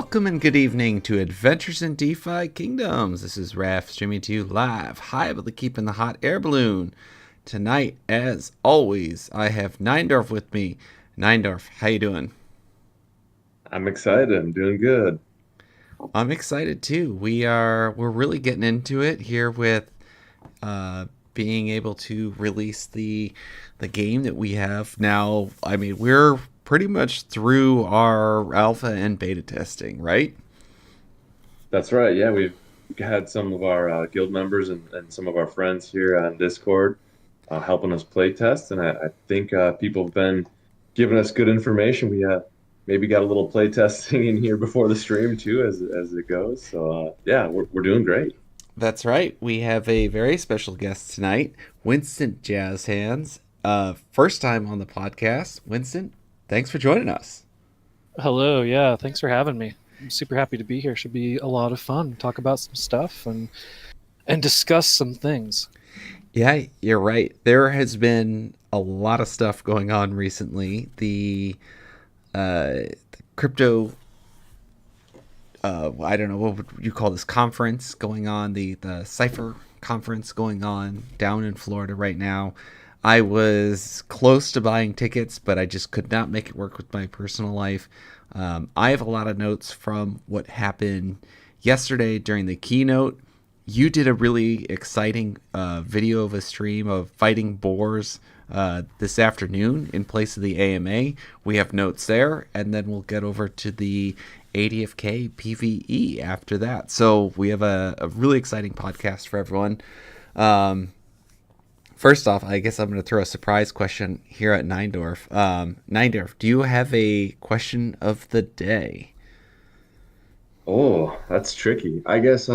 Welcome and good evening to Adventures in DeFi Kingdoms. This is Raph streaming to you live, high above the keep in the hot air balloon. Tonight, as always, I have Neindorf with me. Neindorf, how you doing? I'm excited. I'm doing good. I'm excited too. We're really getting into it here with uh, being able to release the game that we have now. I mean, we're pretty much through our alpha and beta testing, right? That's right. Yeah, we've had some of our guild members and some of our friends here on Discord helping us play test, and I think people have been giving us good information. We maybe got a little play testing in here before the stream too, as it goes. So yeah, we're doing great. That's right. We have a very special guest tonight, Winston Jazz Hands. First time on the podcast. Winston, thanks for joining us. Hello, yeah, thanks for having me. I'm super happy to be here. Should be a lot of fun. Talk about some stuff and discuss some things. Yeah, you're right. There has been a lot of stuff going on recently. The crypto, I don't know, what would you call this conference going on, the Cypher conference going on down in Florida right now. I was close to buying tickets, but I just could not make it work with my personal life. I have a lot of notes from what happened yesterday during the keynote. You did a really exciting video of a stream of fighting boars this afternoon in place of the AMA. We have notes there, and then we'll get over to the ADFK PvE after that. So we have a really exciting podcast for everyone. First off, I guess I'm going to throw a surprise question here at Neindorf. Neindorf, do you have a question of the day? Oh, that's tricky. I guess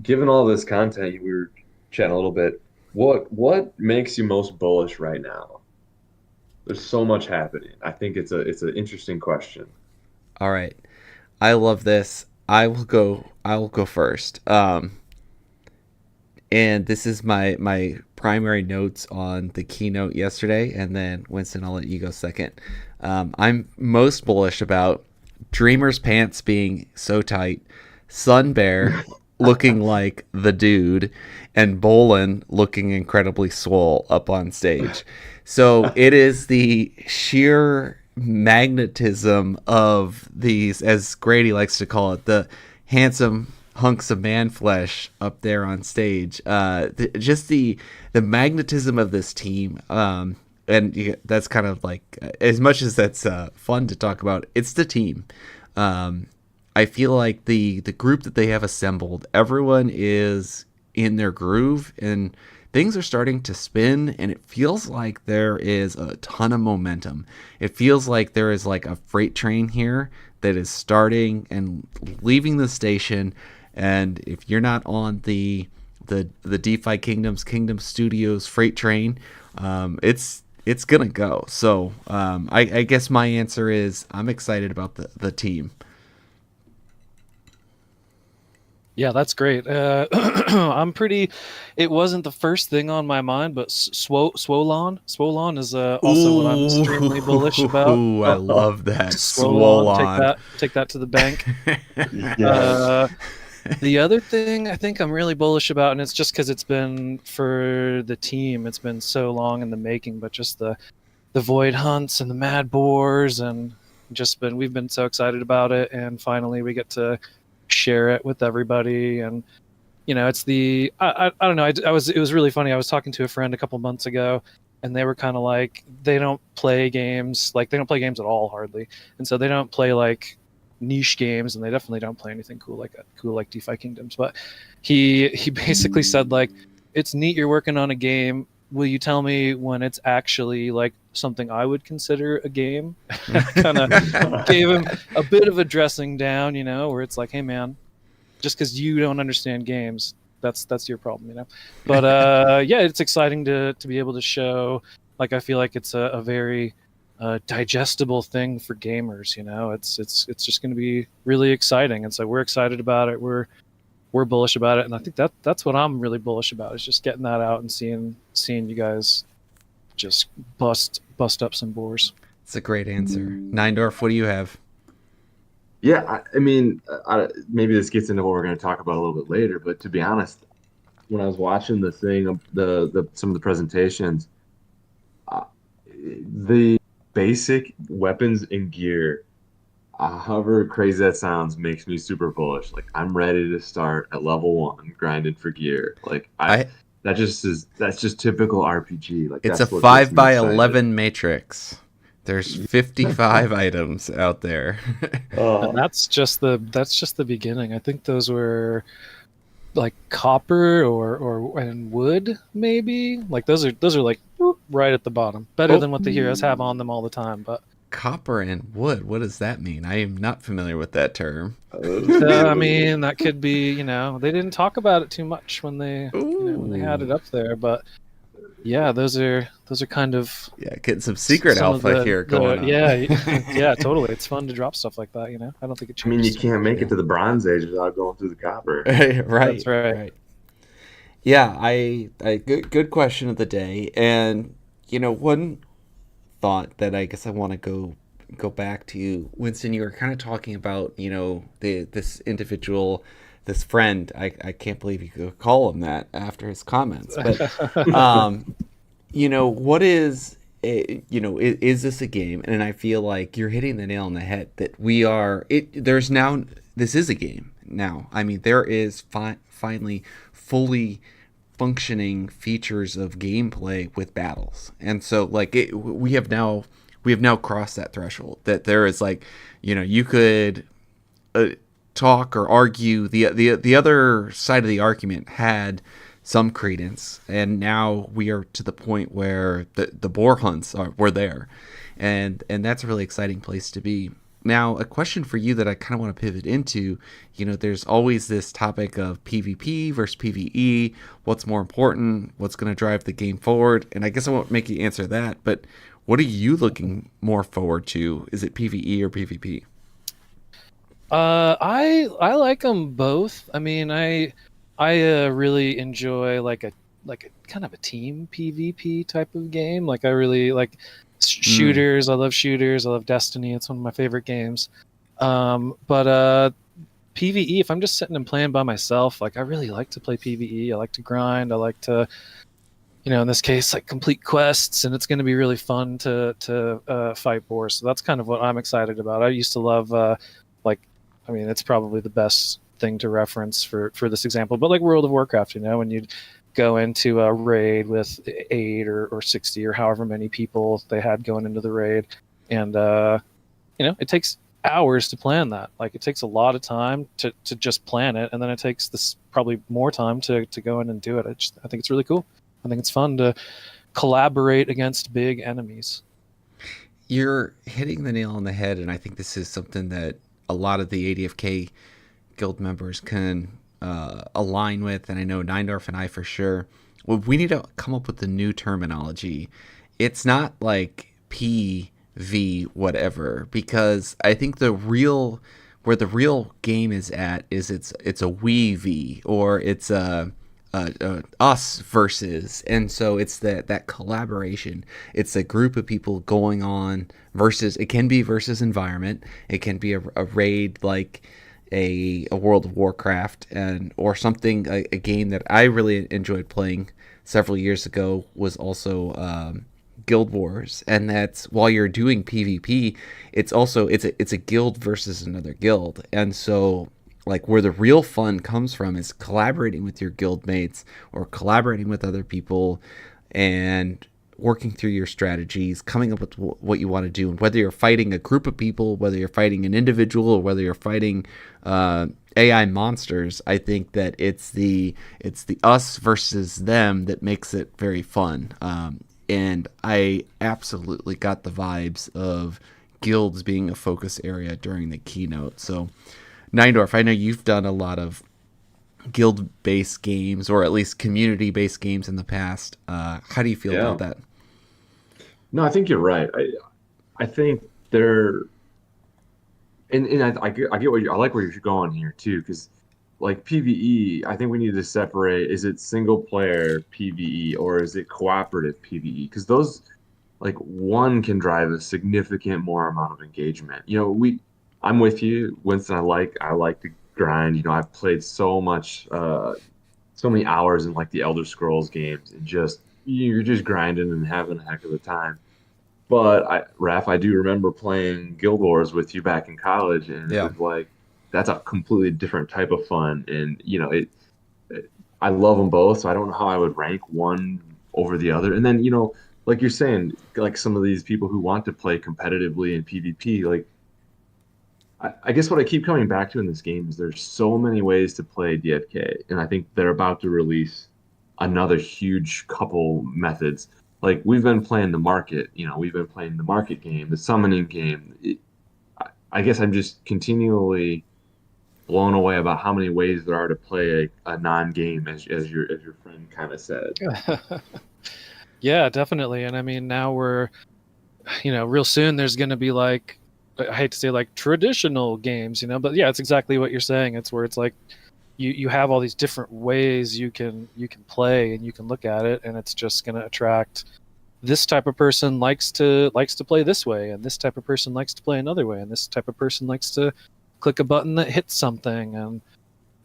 given all this content, we were chatting a little bit. What makes you most bullish right now? There's so much happening. I think it's an interesting question. All right, I love this. I will go first. And this is my primary notes on the keynote yesterday, and then Winston, I'll let you go second. I'm most bullish about Dreamer's pants being so tight, Sun Bear looking like the dude, and Bolin looking incredibly swole up on stage. So it is the sheer magnetism of these, as Grady likes to call it, the handsome hunks of man flesh up there on stage. Just the magnetism of this team. That's kind of like, as much as that's fun to talk about, it's the team. I feel like the group that they have assembled, everyone is in their groove and things are starting to spin, and it feels like there is a ton of momentum. It feels like there is like a freight train here that is starting and leaving the station. And if you're not on the DeFi Kingdom Studios freight train, it's gonna go. So I guess my answer is I'm excited about the team. Yeah, that's great. I'm pretty. It wasn't the first thing on my mind, but Swolon is also what I'm extremely bullish about. Ooh, I love that. Swolon, Swolon. take that to the bank. Uh, Yes. the other thing I think I'm really bullish about, and it's just because it's been for the team, it's been so long in the making, but just the void hunts and the mad boars and we've been so excited about it, and finally we get to share it with everybody. And it's I don't know, I was it was really funny. I was talking to a friend a couple months ago, and they were kind of like, they don't play games, like they don't play games at all hardly, and so they don't play like niche games, and they definitely don't play anything cool like DeFi Kingdoms. But he basically said, like, it's neat you're working on a game. Will you tell me when it's actually like something I would consider a game? Kind of gave him a bit of a dressing down, where it's like, hey man, just because you don't understand games, that's your problem. But yeah, it's exciting to be able to show. Like, I feel like it's a very digestible thing for gamers. It's just going to be really exciting, and so we're excited about it. We're bullish about it, and I think that's what I'm really bullish about, is just getting that out and seeing you guys just bust up some boars. It's a great answer. Neindorf, what do you have? Yeah, I mean, maybe this gets into what we're going to talk about a little bit later, but to be honest, when I was watching the thing, the some of the presentations, uh, the basic weapons and gear, however crazy that sounds, makes me super bullish. Like I'm ready to start at level 1, grinding for gear. Like I that's just typical RPG. Like It's a that's what gets five me by excited. 11 matrix. There's 55 items out there. And Oh, that's just the beginning. I think those were like copper or and wood maybe. Like those are like right at the bottom. Better Oh, than what the heroes have on them all the time, but copper and wood. What does that mean? I am not familiar with that term. I mean, that could be, they didn't talk about it too much when they had it Ooh. up there, but yeah, those are kind of Yeah, getting some secret some of alpha the here the going on. yeah, yeah, totally. It's fun to drop stuff like that. I don't think it I mean, changes you too can't much. make it to the Bronze Age without going through the copper. That's Right, right. right. Yeah, I good question of the day. And one thought that I guess I want to go back to, Winston. You were kind of talking about this individual, this friend. I can't believe you could call him that after his comments. But um, what is is this a game? And I feel like you're hitting the nail on the head that we are. There's now this is a game now. I mean, there is finally fully functioning features of gameplay with battles. And so like we have now crossed that threshold that there is like you could uh, talk or argue. The other side of the argument had some credence, and now we are to the point where the boar hunts were there, and that's a really exciting place to be. Now, a question for you that I kind of want to pivot into, there's always this topic of PvP versus PvE. What's more important? What's going to drive the game forward? And I guess I won't make you answer that, but what are you looking more forward to? Is it PvE or PvP? I like them both. I mean, I really enjoy like a kind of a team PvP type of game. Like I really like Mm. shooters. I love shooters. I love Destiny. It's one of my favorite games. But PvE, if I'm just sitting and playing by myself, like I really like to play PvE. I like to grind. I like to, in this case, like complete quests, and it's going to be really fun to fight boars. So that's kind of what I'm excited about. I used to love like, I mean, it's probably the best thing to reference for this example, but like World of Warcraft, when you'd go into a raid with 8 or 60 or however many people they had going into the raid, and it takes hours to plan that. Like it takes a lot of time to just plan it, and then it takes this probably more time to go in and do it. I think it's really cool. I think it's fun to collaborate against big enemies. You're hitting the nail on the head, and I think this is something that a lot of the ADFK guild members can align with, and I know Neindorf and I for sure. Well, we need to come up with a new terminology. It's not like PV whatever, because I think where the real game is at is it's a we v, or it's a us versus, and so it's that collaboration. It's a group of people going on versus. It can be versus environment. It can be a raid like a World of Warcraft, and or something, a game that I really enjoyed playing several years ago was also Guild Wars, and that's while you're doing PvP, it's a guild versus another guild, and so like where the real fun comes from is collaborating with your guild mates or collaborating with other people and working through your strategies, coming up with what you want to do, and whether you're fighting a group of people, whether you're fighting an individual, or whether you're fighting AI monsters. I think that it's the us versus them that makes it very fun. And I absolutely got the vibes of guilds being a focus area during the keynote. So, Neindorf, I know you've done a lot of guild-based games, or at least community-based games in the past. How do you feel about Yeah. that? No, I think you're right. I think they're and I get I like where you're going here too, because like PvE, I think we need to separate, is it single player PvE or is it cooperative PvE? Because those, like, one can drive a significant more amount of engagement. I'm with you, Winston. I like to grind. I've played so many hours in like the Elder Scrolls games, and just you're just grinding and having a heck of a time. But Raph, I do remember playing Guild Wars with you back in college, and it Yeah. was like that's a completely different type of fun. And I love them both, so I don't know how I would rank one over the other. And then like you're saying, like some of these people who want to play competitively in PvP, like I guess what I keep coming back to in this game is there's so many ways to play DFK, and I think they're about to release another huge couple methods. Like we've been playing the market, we've been playing the market game, the summoning game. I guess I'm just continually blown away about how many ways there are to play a non-game, as your friend kind of said. Yeah, definitely. And I mean, now we're, real soon there's going to be like, I hate to say like traditional games, but yeah, it's exactly what you're saying. It's where it's like you have all these different ways you can play and you can look at it, and it's just going to attract this type of person likes to play this way, and this type of person likes to play another way, and this type of person likes to click a button that hits something. And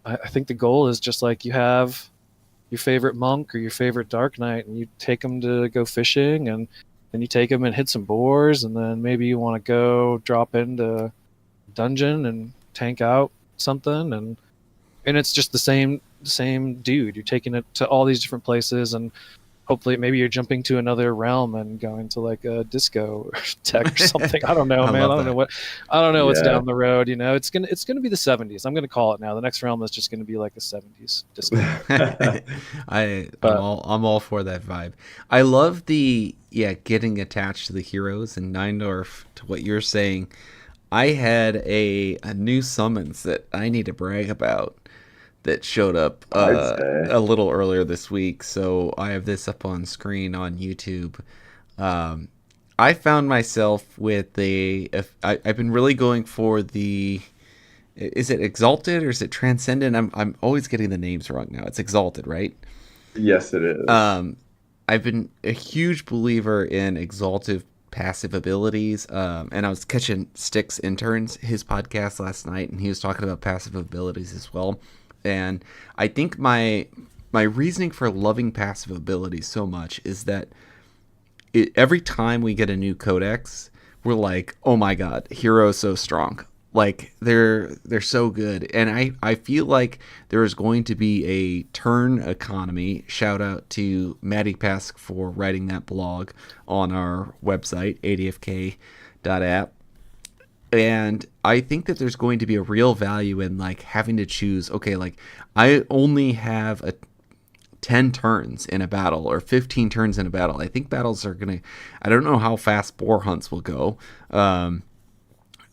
I think the goal is just like you have your favorite monk or your favorite dark knight, and you take them to go fishing, and then you take them and hit some boars, and then maybe you want to go drop into dungeon and tank out something, and it's just the same dude. You're taking it to all these different places, and hopefully maybe you're jumping to another realm and going to like a disco tech or something. I don't know, I man. love I don't know what's Yeah. down the road. It's gonna be the 70s. I'm gonna call it now. The next realm is just gonna be like a 70s disco. I'm But all for that vibe. I love the getting attached to the heroes and Neindorf. To what you're saying, I had a new summons that I need to brag about that showed up I'd say. a little earlier this week. So I have this up on screen on YouTube. Um, I found myself with I've been really going for the. Is it Exalted or is it Transcendent? I'm always getting the names wrong now. It's Exalted, right? Yes, it is. Um, I've been a huge believer in Exalted passive abilities. And I was catching Styx Interns, his podcast last night, and he was talking about passive abilities as well. And I think my reasoning for loving passive abilities so much is that every time we get a new codex, we're like, oh my god, hero's so strong. Like they're so good, and I feel like there is going to be a turn economy. Shout out to Maddie Pask for writing that blog on our website adfk.app. And I think that there's going to be a real value in like having to choose, okay, like I only have 10 turns in a battle or 15 turns in a battle. I think battles are going to, I don't know how fast boar hunts will go.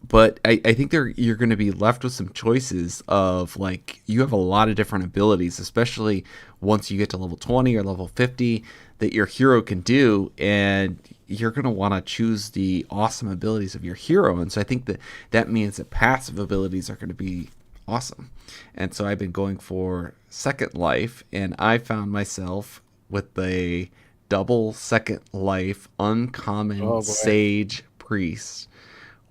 But I think you're going to be left with some choices of like you have a lot of different abilities, especially once you get to level 20 or level 50 that your hero can do, and you're going to want to choose the awesome abilities of your hero. And so I think that means that passive abilities are going to be awesome. And so I've been going for Second Life, and I found myself with a double Second Life uncommon oh boy, Sage Priest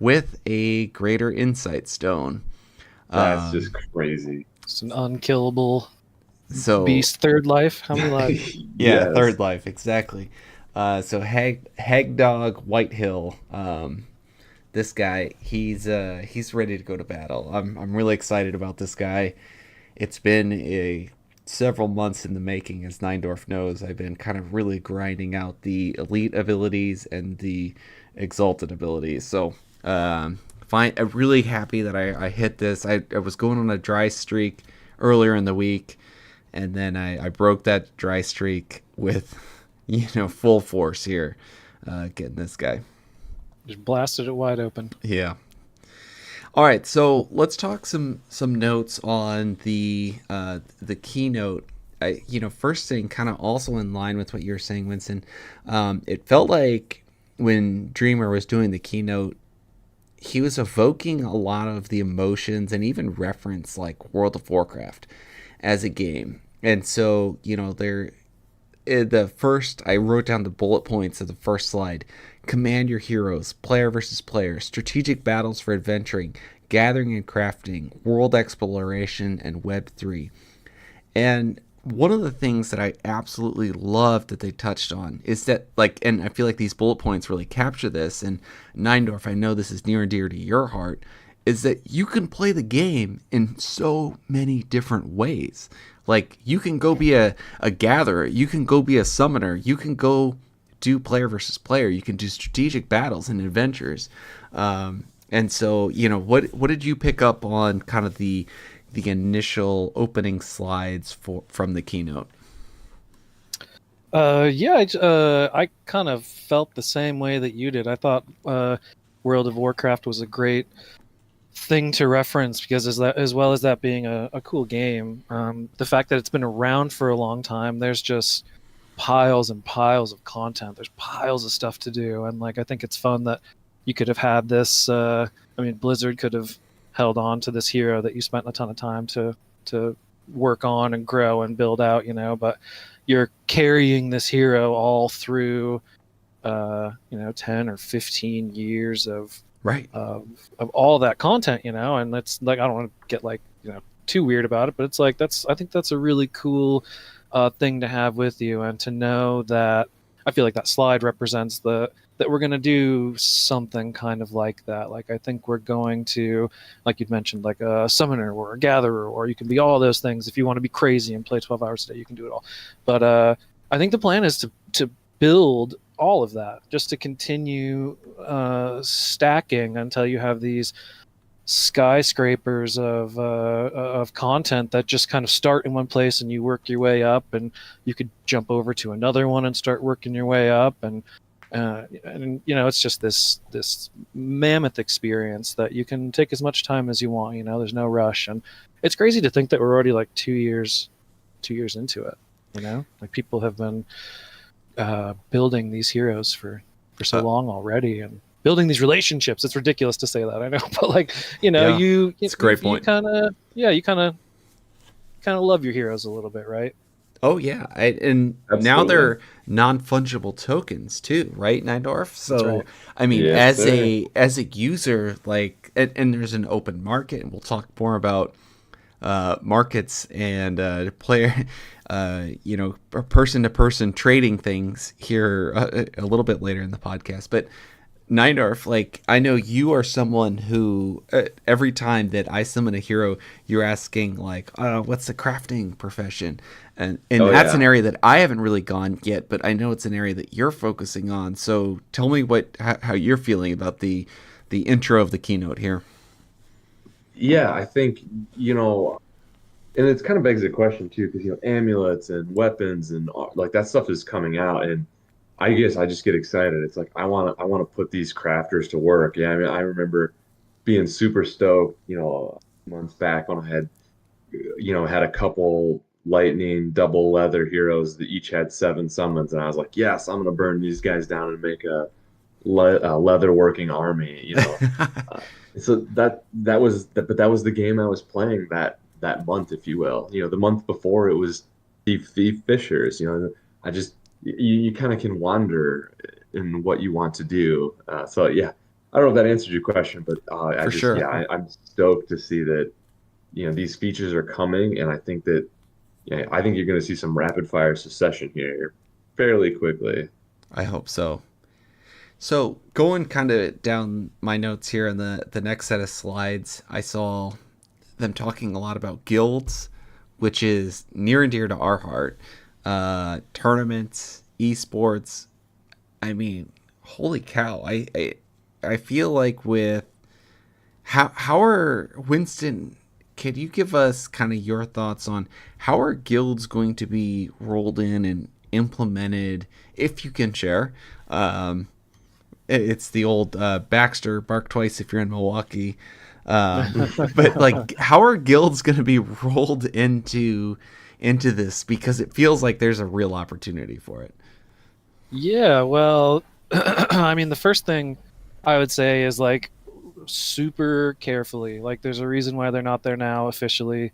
with a greater insight stone. That's just crazy. it's an unkillable So beast. Third life. How many lives? yeah, Yes. third life exactly. So Hagdog Whitehill, this guy, he's ready to go to battle. I'm really excited about this guy. It's been several months in the making, as Neindorf knows. I've been kind of really grinding out the elite abilities and the exalted abilities. So fine, I'm really happy that I hit this. I was going on a dry streak earlier in the week, and then I broke that dry streak with full force here, getting this guy. Just blasted it wide open. Yeah. All right, so let's talk some notes on the keynote. First thing, kind of also in line with what you were saying, Winston. It felt like when Dreamer was doing the keynote, he was evoking a lot of the emotions and even reference like World of Warcraft as a game. And so I wrote down the bullet points of the first slide. Command your heroes, player versus player, strategic battles for adventuring, gathering and crafting, world exploration, and Web3. And one of the things that I absolutely love that they touched on is that, like, and I feel like these bullet points really capture this, and Neindorf, I know this is near and dear to your heart, is that you can play the game in so many different ways. Like, you can go be a gatherer, you can go be a summoner, you can go do player versus player, you can do strategic battles and adventures. And so, what did you pick up on kind of the initial opening slides from the keynote? I kind of felt the same way that you did. I thought World of Warcraft was a great thing to reference because as well as that being a cool game, the fact that it's been around for a long time, there's just piles and piles of content. There's piles of stuff to do, and like I think it's fun that you could have had this. Blizzard could have held on to this hero that you spent a ton of time to work on and grow and build out, but you're carrying this hero all through 10 or 15 years of all that content, and it's like I don't want to get like too weird about it, but it's like I think that's a really cool thing to have with you, and to know that I feel like that slide represents that we're going to do something kind of like that. Like I think we're going to, like you'd mentioned, like a summoner or a gatherer, or you can be all those things. If you want to be crazy and play 12 hours a day, you can do it all. But I think the plan is to build all of that, just to continue stacking until you have these skyscrapers of content that just kind of start in one place and you work your way up, and you could jump over to another one and start working your way up, and it's just this mammoth experience that you can take as much time as you want. There's no rush, and it's crazy to think that we're already like 2 years into it. Like people have been building these heroes for so long already, and building these relationships. It's ridiculous to say that, I know, but like it's a great point. You kind of love your heroes a little bit, right? Oh yeah, and Absolutely. Now they're non-fungible tokens too, right, Neindorf? So right. I mean, Yes, as a user, like, and there's an open market, and we'll talk more about markets and player, person-to-person trading things here a little bit later in the podcast, but. Neindorf, like, I know you are someone who every time that I summon a hero, you're asking like, what's the crafting profession? And that's an area that I haven't really gone yet, but I know it's an area that you're focusing on. So tell me how you're feeling about the intro of the keynote here. Yeah, I think, and it's kind of begs the question too, because amulets and weapons and like that stuff is coming out, and I guess I just get excited. It's like I want to put these crafters to work. Yeah, I mean, I remember being super stoked, months back when I had a couple lightning double leather heroes that each had 7 summons, and I was like, yes, I'm gonna burn these guys down and make a leather working army. So that was the game I was playing that month, if you will. The month before it was Thief Fishers. I just you kind of can wander in what you want to do. So yeah, I don't know if that answered your question, but Sure. I'm stoked to see that these features are coming, and I think that I think you're going to see some rapid fire succession here fairly quickly. I hope so. So going kind of down my notes here in the next set of slides, I saw them talking a lot about guilds, which is near and dear to our heart. Tournaments, esports. I mean, holy cow! I feel like with how are Winston? Can you give us kind of your thoughts on how are guilds going to be rolled in and implemented, if you can share? It's the old Baxter, bark twice if you're in Milwaukee. But like, how are guilds going to be rolled into this? Because it feels like there's a real opportunity for it. Yeah, well, I mean, the first thing I would say is like super carefully. Like, there's a reason why they're not there now officially,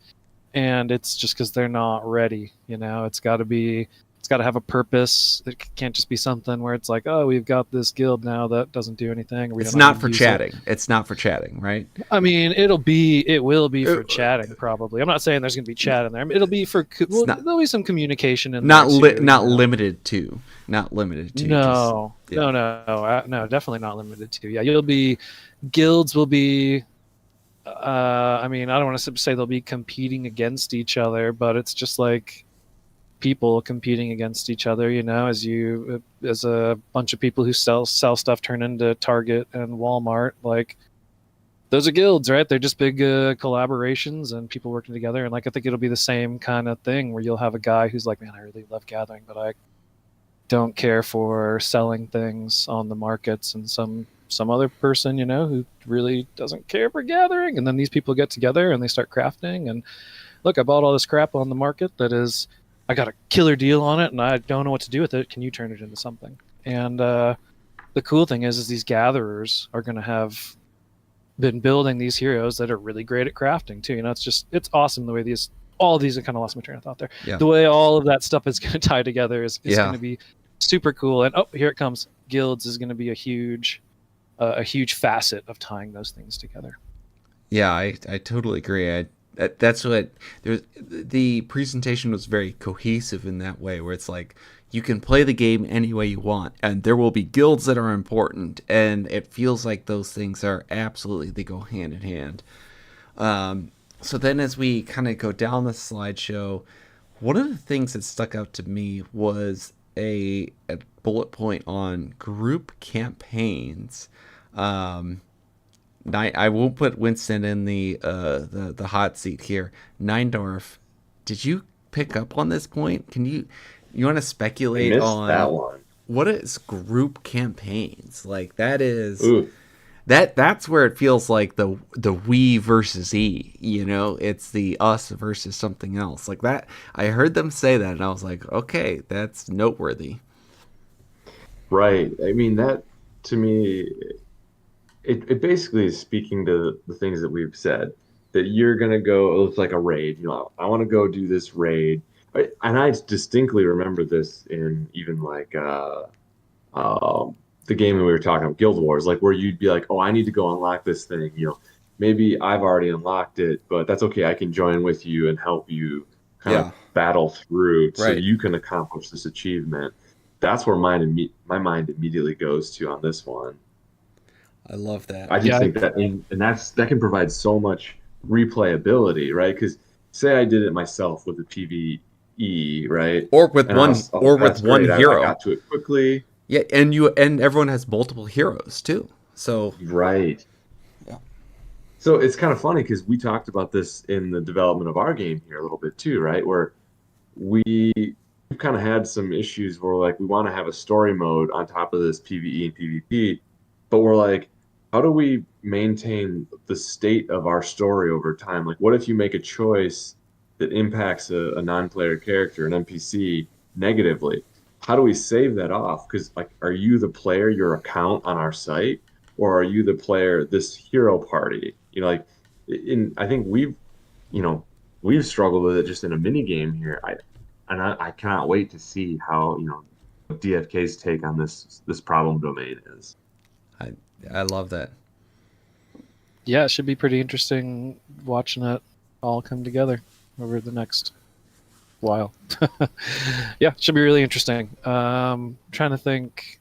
and it's just because they're not ready. It's got to be It's got to have a purpose. It can't just be something where it's like, oh, we've got this guild now that doesn't do anything. It's not for chatting. It's not for chatting, right? I mean, it will be for chatting probably. I'm not saying there's going to be chat in there. It'll be for there'll be some communication in not there too, not limited to. No, no, definitely not limited to. Yeah, guilds will be. I mean, I don't want to say they'll be competing against each other, but it's just like people competing against each other, as a bunch of people who sell stuff turn into Target and Walmart. Like, those are guilds, right? They're just big collaborations and people working together. And like, I think it'll be the same kind of thing where you'll have a guy who's like, man, I really love gathering, but I don't care for selling things on the markets, and some other person, who really doesn't care for gathering. And then these people get together and they start crafting, and look, I bought all this crap on the market I got a killer deal on it and I don't know what to do with it. Can you turn it into something? And the cool thing is these gatherers are going to have been building these heroes that are really great at crafting too. It's awesome the way all these are kind of lost my train of thought there. Yeah. The way all of that stuff is going to tie together is going to be super cool. And here it comes. Guilds is going to be a huge facet of tying those things together. Yeah, I totally agree. That's what the presentation was very cohesive in that way, where it's like you can play the game any way you want, and there will be guilds that are important, and it feels like those things are absolutely, they go hand in hand. So then as we kind of go down the slideshow, one of the things that stuck out to me was a bullet point on group campaigns. I won't put Winston in the hot seat here. Neindorf, did you pick up on this point? You want to speculate on that one? What is group campaigns? Like, that is that's where it feels like the we versus E. It's the us versus something else. Like that. I heard them say that, and I was like, okay, that's noteworthy. Right. I mean, that to me. It basically is speaking to the things that we've said, that you're going to go, it's like a raid. I want to go do this raid. And I distinctly remember this in even like the game that we were talking about, Guild Wars, like where you'd be like, oh, I need to go unlock this thing. Maybe I've already unlocked it, but that's okay. I can join with you and help you kind of battle through so you can accomplish this achievement. That's where my mind immediately goes to on this one. I love that. I just think that, and that can provide so much replayability, right? Because say I did it myself with the PvE, right? Or with one hero. I got to it quickly. Yeah, and everyone has multiple heroes too. So right. Yeah. So it's kind of funny because we talked about this in the development of our game here a little bit too, right? Where we've kind of had some issues where like we want to have a story mode on top of this PvE and PvP, but we're like, how do we maintain the state of our story over time? Like, what if you make a choice that impacts a non-player character, an NPC, negatively? How do we save that off? Because, like, are you the player, your account on our site, or are you the player, this hero party? I think we've struggled with it just in a mini game here. I cannot wait to see how DFK's take on this problem domain is. I love that. Yeah, it should be pretty interesting watching it all come together over the next while. Yeah, it should be really interesting. Trying to think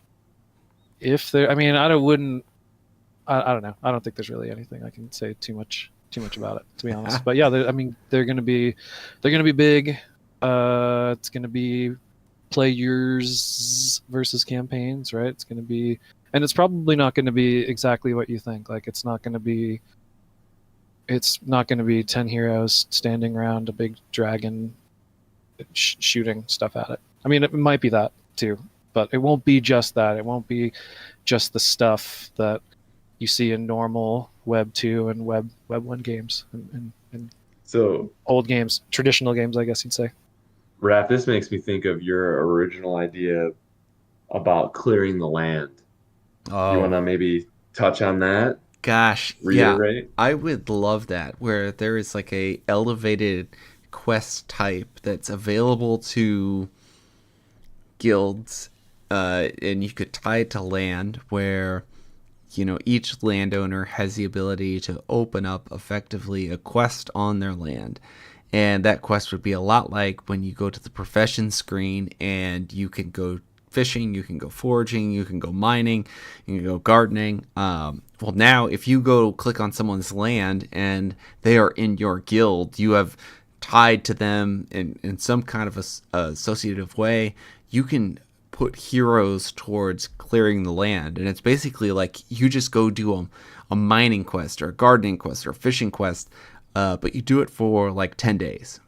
if there. I mean, I don't know. I don't think there's really anything I can say too much about it, to be honest. But yeah, they're gonna be big. It's gonna be players versus campaigns, right? It's gonna be. And it's probably not going to be exactly what you think. Like, it's not going to be 10 heroes standing around a big dragon shooting stuff at it. I mean, it might be that too, but it won't be just that. It won't be just the stuff that you see in normal Web 2 and Web 1 games and so old games, traditional games, I guess you'd say. Raph, this makes me think of your original idea about clearing the land. Oh. You want to maybe touch on that? Gosh, reiterate? Yeah, I would love that, where there is like a elevated quest type that's available to guilds, and you could tie it to land where, each landowner has the ability to open up effectively a quest on their land. And that quest would be a lot like when you go to the profession screen and you can go fishing, you can go foraging, you can go mining, you can go gardening. Well, now if you go click on someone's land and they are in your guild, you have tied to them in some kind of associative way. You can put heroes towards clearing the land, and it's basically like you just go do a mining quest or a gardening quest or a fishing quest, but you do it for like 10 days,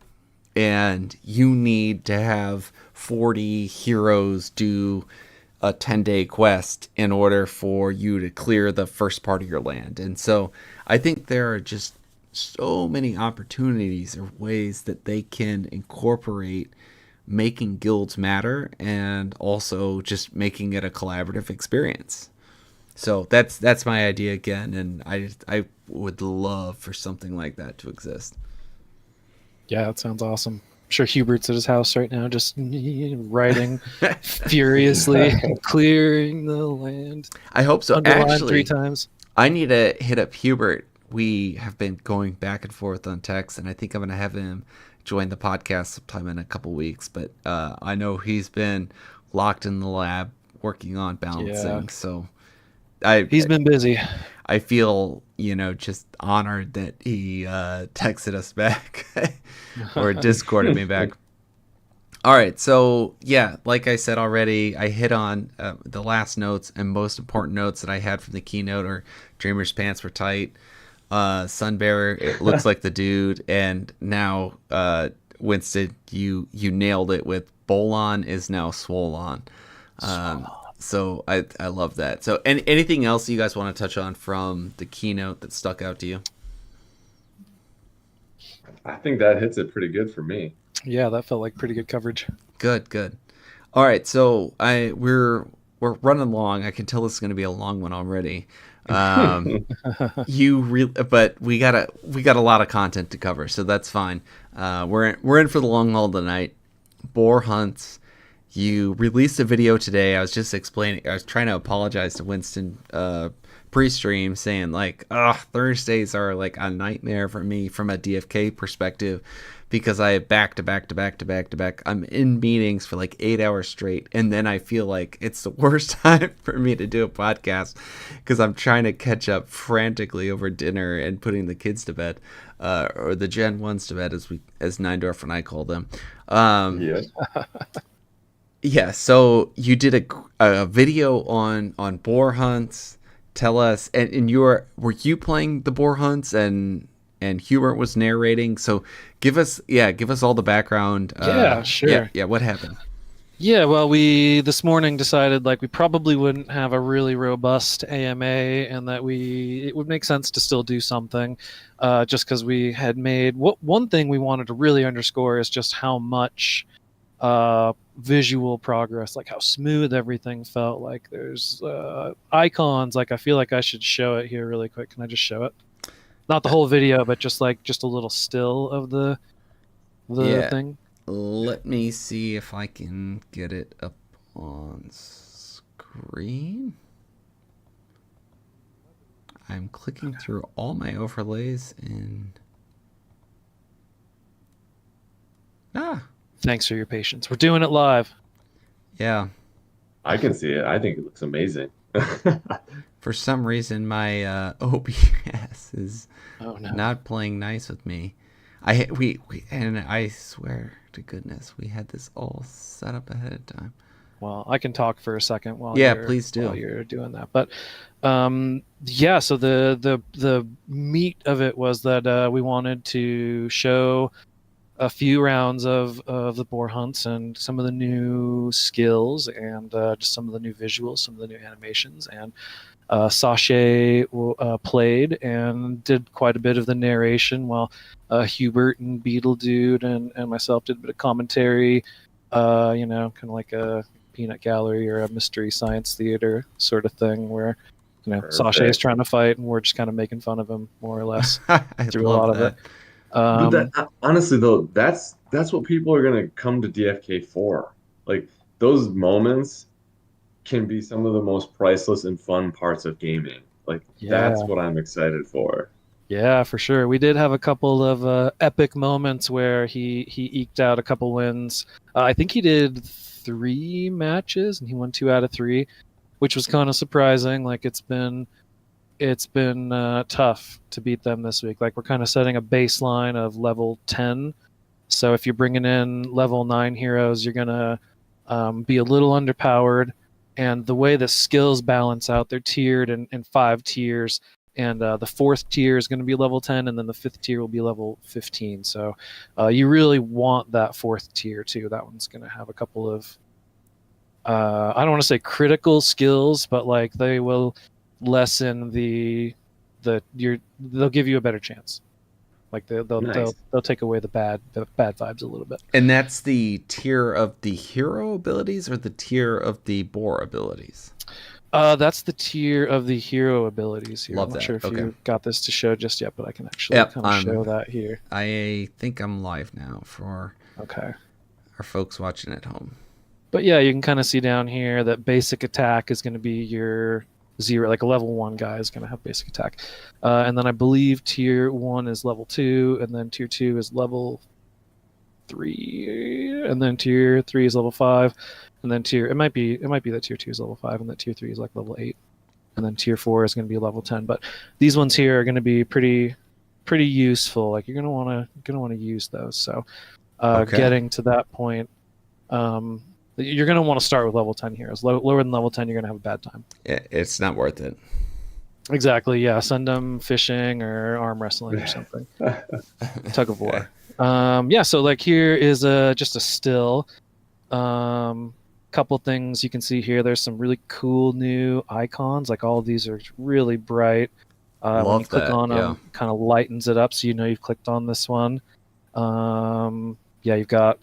and you need to have 40 heroes do a 10-day quest in order for you to clear the first part of your land. And so I think there are just so many opportunities or ways that they can incorporate making guilds matter and also just making it a collaborative experience. So that's my idea again, and I would love for something like that to exist. Yeah, that sounds awesome. I'm sure Hubert's at his house right now, just writing furiously, clearing the land. I hope so. Underlined Actually, 3 times. I need to hit up Hubert. We have been going back and forth on text, and I think I'm going to have him join the podcast sometime in a couple weeks. But I know he's been locked in the lab working on balancing. Yeah. So He's been busy. I feel, just honored that he texted us back or Discorded me back. All right. So, yeah, like I said already, I hit on the last notes and most important notes that I had from the keynote are Dreamer's pants were tight. Sunbearer, it looks like the dude. And now, Winston, you nailed it with Bolon is now Swolon. So I love that. So anything else you guys want to touch on from the keynote that stuck out to you? I think that hits it pretty good for me. Yeah, that felt like pretty good coverage. Good. All right, so we're running long. I can tell this is going to be a long one already. But we got a lot of content to cover, so that's fine. We're in for the long haul tonight. Boar hunts. You released a video today. I was just explaining. I was trying to apologize to Winston pre-stream, saying like, Thursdays are like a nightmare for me from a DFK perspective because I have back to back. I'm in meetings for like 8 hours straight, and then I feel like it's the worst time for me to do a podcast because I'm trying to catch up frantically over dinner and putting the kids to bed, or the Gen 1s to bed, as Neindorf and I call them. Yeah. Yeah, so you did a video on boar hunts. Tell us, and were you playing the boar hunts and Hubert was narrating? So give us all the background. Yeah, sure. Yeah, what happened? Yeah, well, we this morning decided like we probably wouldn't have a really robust AMA, and that it would make sense to still do something, just because we had made one thing we wanted to really underscore is just how much visual progress, like how smooth everything felt. Like there's icons. Like I feel like I should show it here really quick. Can I just show it? Not the whole video, but just a little still of the thing. Let me see if I can get it up on screen. I'm clicking through all my overlays and Thanks for your patience. We're doing it live. Yeah. I can see it. I think it looks amazing. For some reason, my OBS is not playing nice with me. And I swear to goodness, we had this all set up ahead of time. Well, I can talk for a second while please do. While you're doing that. But so the meat of it was that we wanted to show a few rounds of the boar hunts and some of the new skills and just some of the new visuals, some of the new animations. And Sashay played and did quite a bit of the narration while Hubert and Beetle Dude and myself did a bit of commentary, kind of like a peanut gallery or a mystery science theater sort of thing where, Sashay is trying to fight and we're just kind of making fun of him more or less through a lot of it. But honestly, though, that's what people are gonna come to DFK for. Like those moments can be some of the most priceless and fun parts of gaming. Like that's Yeah. what I'm excited for. Yeah, for sure. We did have a couple of epic moments where he eked out a couple wins. I think he did 3 matches and he won 2 out of 3, which was kind of surprising. Like it's been tough to beat them this week. Like we're kind of setting a baseline of level 10. So if you're bringing in level 9 heroes, you're gonna be a little underpowered. And the way the skills balance out, they're tiered in 5 tiers. And the 4th tier is going to be level 10, and then the 5th tier will be level 15. So you really want that 4th tier too. That one's going to have a couple of I don't want to say critical skills, but like they will lessen they'll give you a better chance. Like Nice. they'll take away the bad vibes a little bit. And that's the tier of the hero abilities or the tier of the boar abilities? That's the tier of the hero abilities here. Love I'm not that. sure if Okay. you got this to show just yet, but I can actually Yep, kind of show that here. I think I'm live now for Okay. our folks watching at home. But yeah, you can kind of see down here that basic attack is going to be your 0, like a level 1 guy is going to have basic attack. And then I believe tier 1 is level 2, and then tier 2 is level 3, and then tier 3 is level 5, and then it might be that tier 2 is level 5, and that tier 3 is like level 8, and then tier 4 is going to be level 10. But these ones here are going to be pretty useful. Like you're going to want to use those. So getting to that point, you're going to want to start with level 10 heroes. Lower than level 10, you're going to have a bad time. It's not worth it. Exactly. Yeah. Send them fishing or arm wrestling or something. Tug of war. Yeah. So like here is just a still. Couple things you can see here. There's some really cool new icons. Like all of these are really bright. When you click on them, kind of lightens it up, so you know you've clicked on this one. Yeah, you've got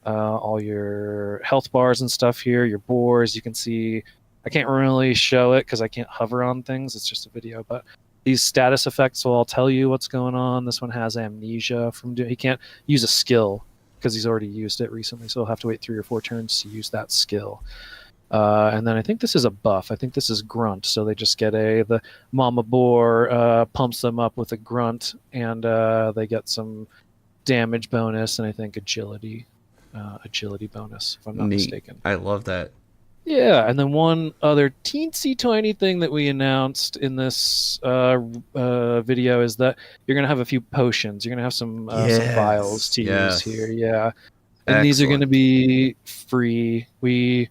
all your health bars and stuff here. Your boars. You can see. I can't really show it because I can't hover on things. It's just a video, but these status effects will all tell you what's going on. This one has amnesia from doing. He can't use a skill because he's already used it recently, so he'll have to wait 3 or 4 turns to use that skill. And then I think this is a buff. I think this is grunt, so they just get the mama boar pumps them up with a grunt, and they get some damage bonus, and I think agility bonus, if I'm not mistaken. I love that. Yeah, and then one other teensy tiny thing that we announced in this video is that you're going to have a few potions. You're going to have some vials to use here. Yeah. And Excellent. These are going to be free. We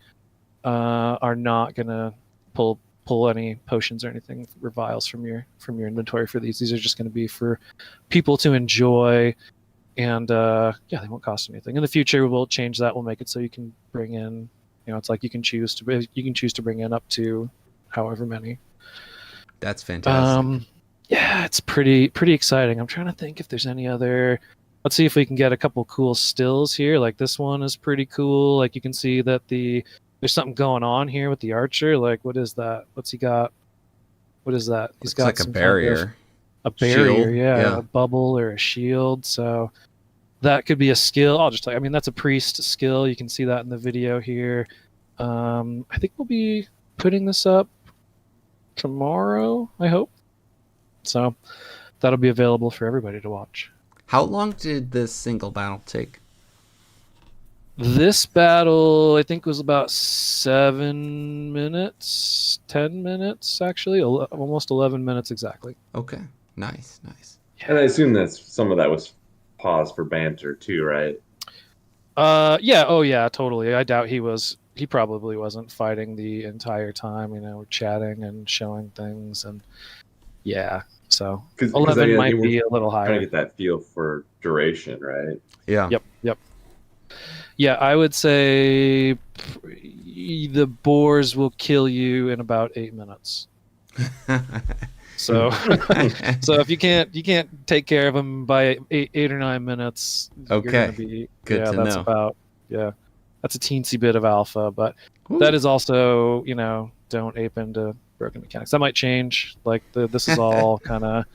are not going to pull any potions or anything or vials from your inventory for these. These are just going to be for people to enjoy. And they won't cost anything. In the future, we'll change that. We'll make it so you can bring in... it's like you can choose to bring in up to however many. That's fantastic. Yeah, it's pretty exciting. I'm trying to think if there's any other. Let's see if we can get a couple cool stills here. Like this one is pretty cool. Like you can see that there's something going on here with the archer. Like what is that? What's he got? What is that? He's got like a barrier. A barrier, shield. Yeah, a bubble or a shield. So that could be a skill. I'll just tell you. I mean, that's a priest skill. You can see that in the video here. I think we'll be putting this up tomorrow, I hope. So that'll be available for everybody to watch. How long did this single battle take? This battle, I think, was about 7 minutes, 10 minutes, actually. Almost 11 minutes exactly. Okay. Nice. And I assume that some of that was paused for banter too, right? Yeah. Oh, yeah, totally. I doubt he probably wasn't fighting the entire time, chatting and showing things. And yeah, so 11 might be a little higher. Trying to get that feel for duration, right? Yeah. Yep. Yeah, I would say the boars will kill you in about 8 minutes. So if you can't take care of them by 8 or 9 minutes, okay, you're gonna be, good to know. That's a teensy bit of alpha, but that is also don't ape into broken mechanics. That might change. Like this is all kind of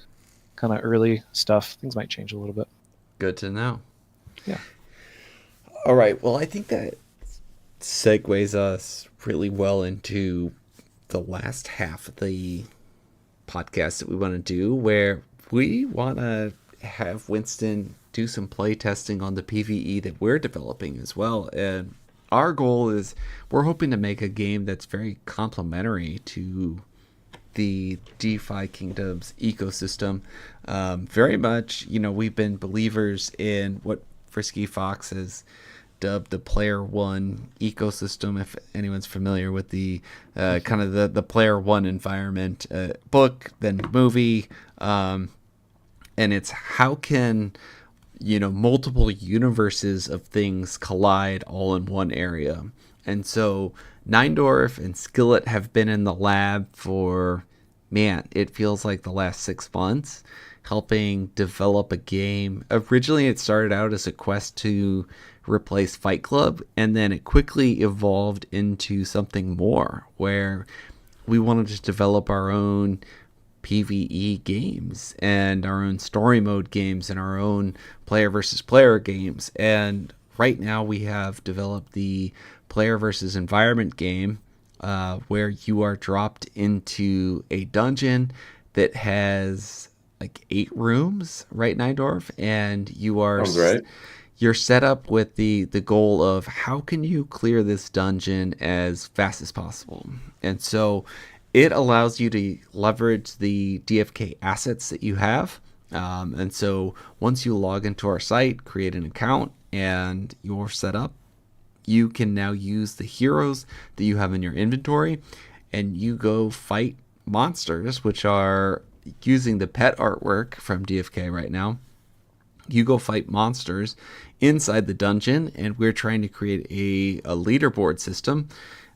early stuff. Things might change a little bit. Good to know. Yeah. All right. Well, I think that segues us really well into the last half of the podcast that we want to do, where we want to have Winston do some play testing on the PvE that we're developing as well. And our goal is we're hoping to make a game that's very complementary to the DeFi Kingdoms ecosystem. Very much, we've been believers in what Frisky Fox has dubbed the Player One ecosystem. If anyone's familiar with the kind of the Player One environment, book, then movie, and it's how can multiple universes of things collide all in one area. And so Neindorf and Skillet have been in the lab for, man, it feels like the last 6 months, helping develop a game. Originally, it started out as a quest to replace Fight Club, and then it quickly evolved into something more, where we wanted to develop our own PvE games and our own story mode games and our own player versus player games. And right now we have developed the player versus environment game, where you are dropped into a dungeon that has like 8 rooms, right, Neindorf? And you are Sounds right. you're set up with the goal of how can you clear this dungeon as fast as possible. And so it allows you to leverage the DFK assets that you have. And so once you log into our site, create an account, and you're set up, you can now use the heroes that you have in your inventory, and you go fight monsters, which are using the pet artwork from DFK right now. You go fight monsters inside the dungeon, and we're trying to create a leaderboard system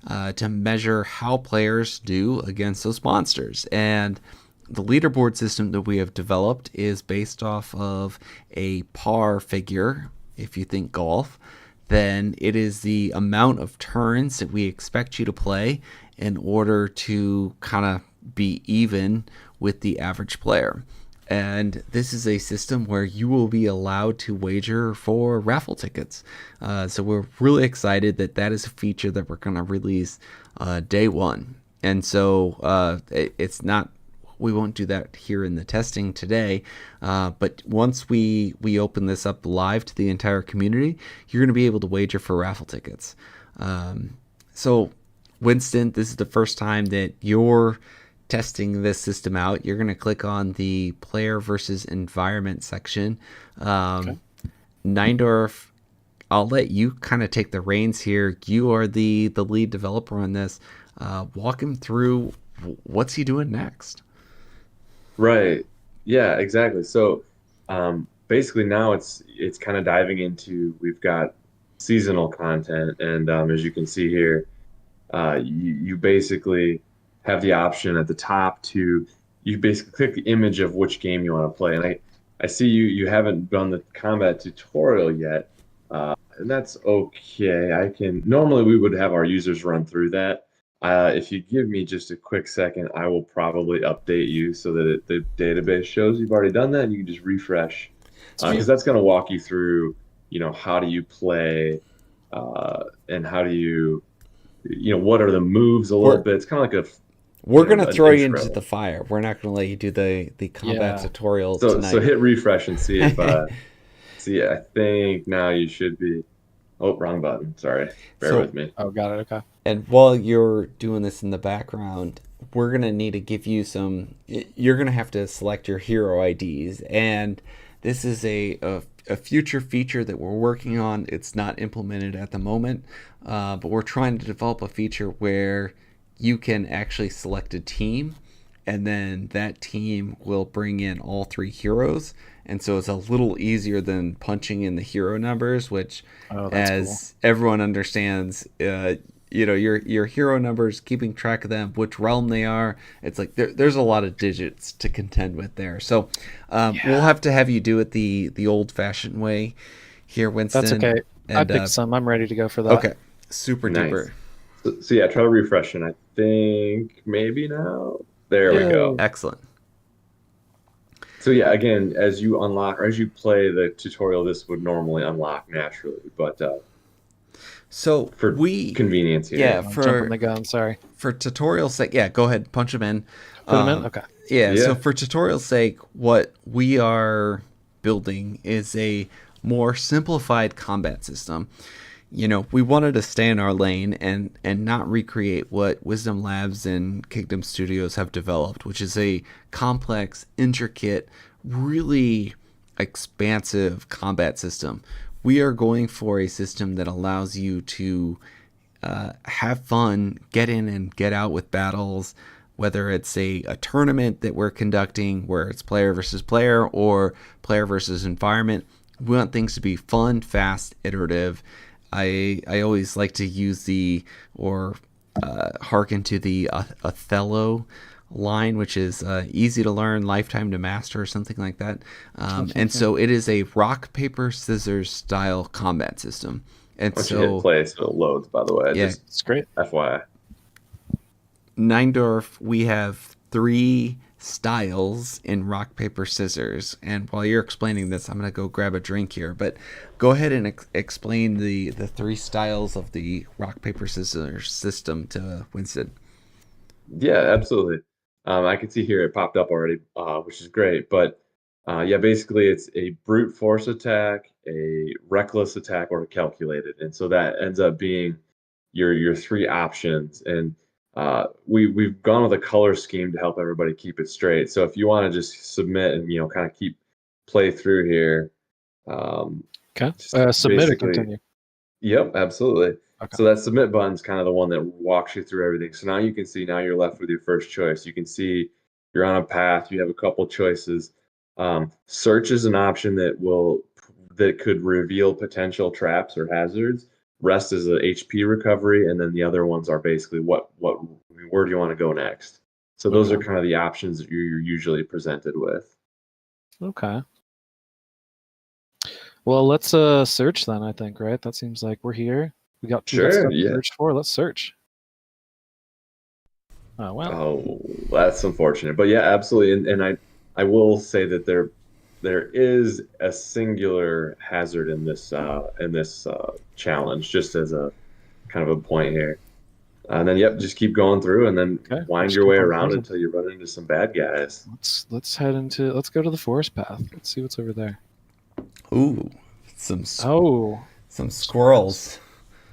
to measure how players do against those monsters. And the leaderboard system that we have developed is based off of a par figure. If you think golf, then it is the amount of turns that we expect you to play in order to kind of be even with the average player. And this is a system where you will be allowed to wager for raffle tickets. So we're really excited that is a feature that we're going to release day one. And so it's not, we won't do that here in the testing today. But once we open this up live to the entire community, you're going to be able to wager for raffle tickets. So Winston, this is the first time that you're testing this system out. You're going to click on the player versus environment section. Okay. Neindorf, I'll let you kind of take the reins here. You are the lead developer on this. Walk him through what's he doing next. Right. Yeah, exactly. So basically now it's kind of diving into, we've got seasonal content, and as you can see here, you basically have the option at the top to, you basically click the image of which game you want to play. And I see you haven't done the combat tutorial yet, and that's okay. Normally we would have our users run through that. If you give me just a quick second, I will probably update you so that the database shows you've already done that, and you can just refresh, because that's going to walk you through, how do you play, and how do you, what are the moves a little bit. It's kind of like we're going to throw you intro. into the fire. We're not going to let you do the combat tutorial tonight. So hit refresh and see if, see, I think now you should be, oh, wrong button. Sorry. Bear with me. Oh, got it. Okay. And while you're doing this in the background, we're going to need to give you you're going to have to select your hero IDs. And this is a future feature that we're working on. It's not implemented at the moment, but we're trying to develop a feature where you can actually select a team, and then that team will bring in all 3 heroes. And so it's a little easier than punching in the hero numbers, which, as everyone understands, your hero numbers, keeping track of them, which realm they are. It's like there's a lot of digits to contend with there. So we'll have to have you do it the old-fashioned way here, Winston. That's okay. And, I picked some. I'm ready to go for that. Okay. Super duper. So yeah, try to refresh, and I think maybe now. There we go. Excellent. So yeah, again, as you unlock, or as you play the tutorial, this would normally unlock naturally, but So for convenience here. yeah, I'm jumping for the gun. Sorry. tutorial sake, yeah, go ahead, punch them in. Put them in. Okay. Yeah, Yeah. so for tutorial sake, what we are building is a more simplified combat system. We wanted to stay in our lane and not recreate what Wisdom Labs and Kingdom Studios have developed, which is a complex, intricate, really expansive combat system. We are going for a system that allows you to have fun, get in and get out with battles, whether it's a tournament that we're conducting where it's player versus player or player versus environment. We want things to be fun, fast, iterative. I always like to use hearken to the Othello line, which is easy to learn, lifetime to master, or something like that. And so it is a rock, paper, scissors style combat system. And Once you hit play, so it loads, by the way. Yeah, Just It's great. FYI. Neindorf, we have 3 styles in rock, paper, scissors. And while you're explaining this, I'm going to go grab a drink here. But go ahead and explain the 3 styles of the rock, paper, scissors system to Winston. Yeah, absolutely. I can see here it popped up already, which is great. But yeah, basically it's a brute force attack, a reckless attack, or a calculated. And so that ends up being your 3 options. And we've gone with a color scheme to help everybody keep it straight. So if you want to just submit and kind of keep play through here. Okay. just Submit or basically- continue. Yep, absolutely. Okay. So that submit button is kind of the one that walks you through everything. So now you can see, now you're left with your first choice. You can see you're on a path. You have a couple choices. Search is an option that could reveal potential traps or hazards. Rest is an HP recovery, and then the other ones are basically where do you want to go next? So those are kind of the options that you're usually presented with. Okay. Well, let's search then, I think, right? That seems like we're here. We got Sure, stuff to yeah. search for. Let's search. Oh, wow. Oh, that's unfortunate. But yeah, absolutely. And I will say that there is a singular hazard in this challenge, just as a kind of a point here. And then just keep going through and then Okay, wind just your keep way on around cruising. until you run into some bad guys. Let's go to the forest path. Let's see what's over there. Ooh, some Oh, squirrels.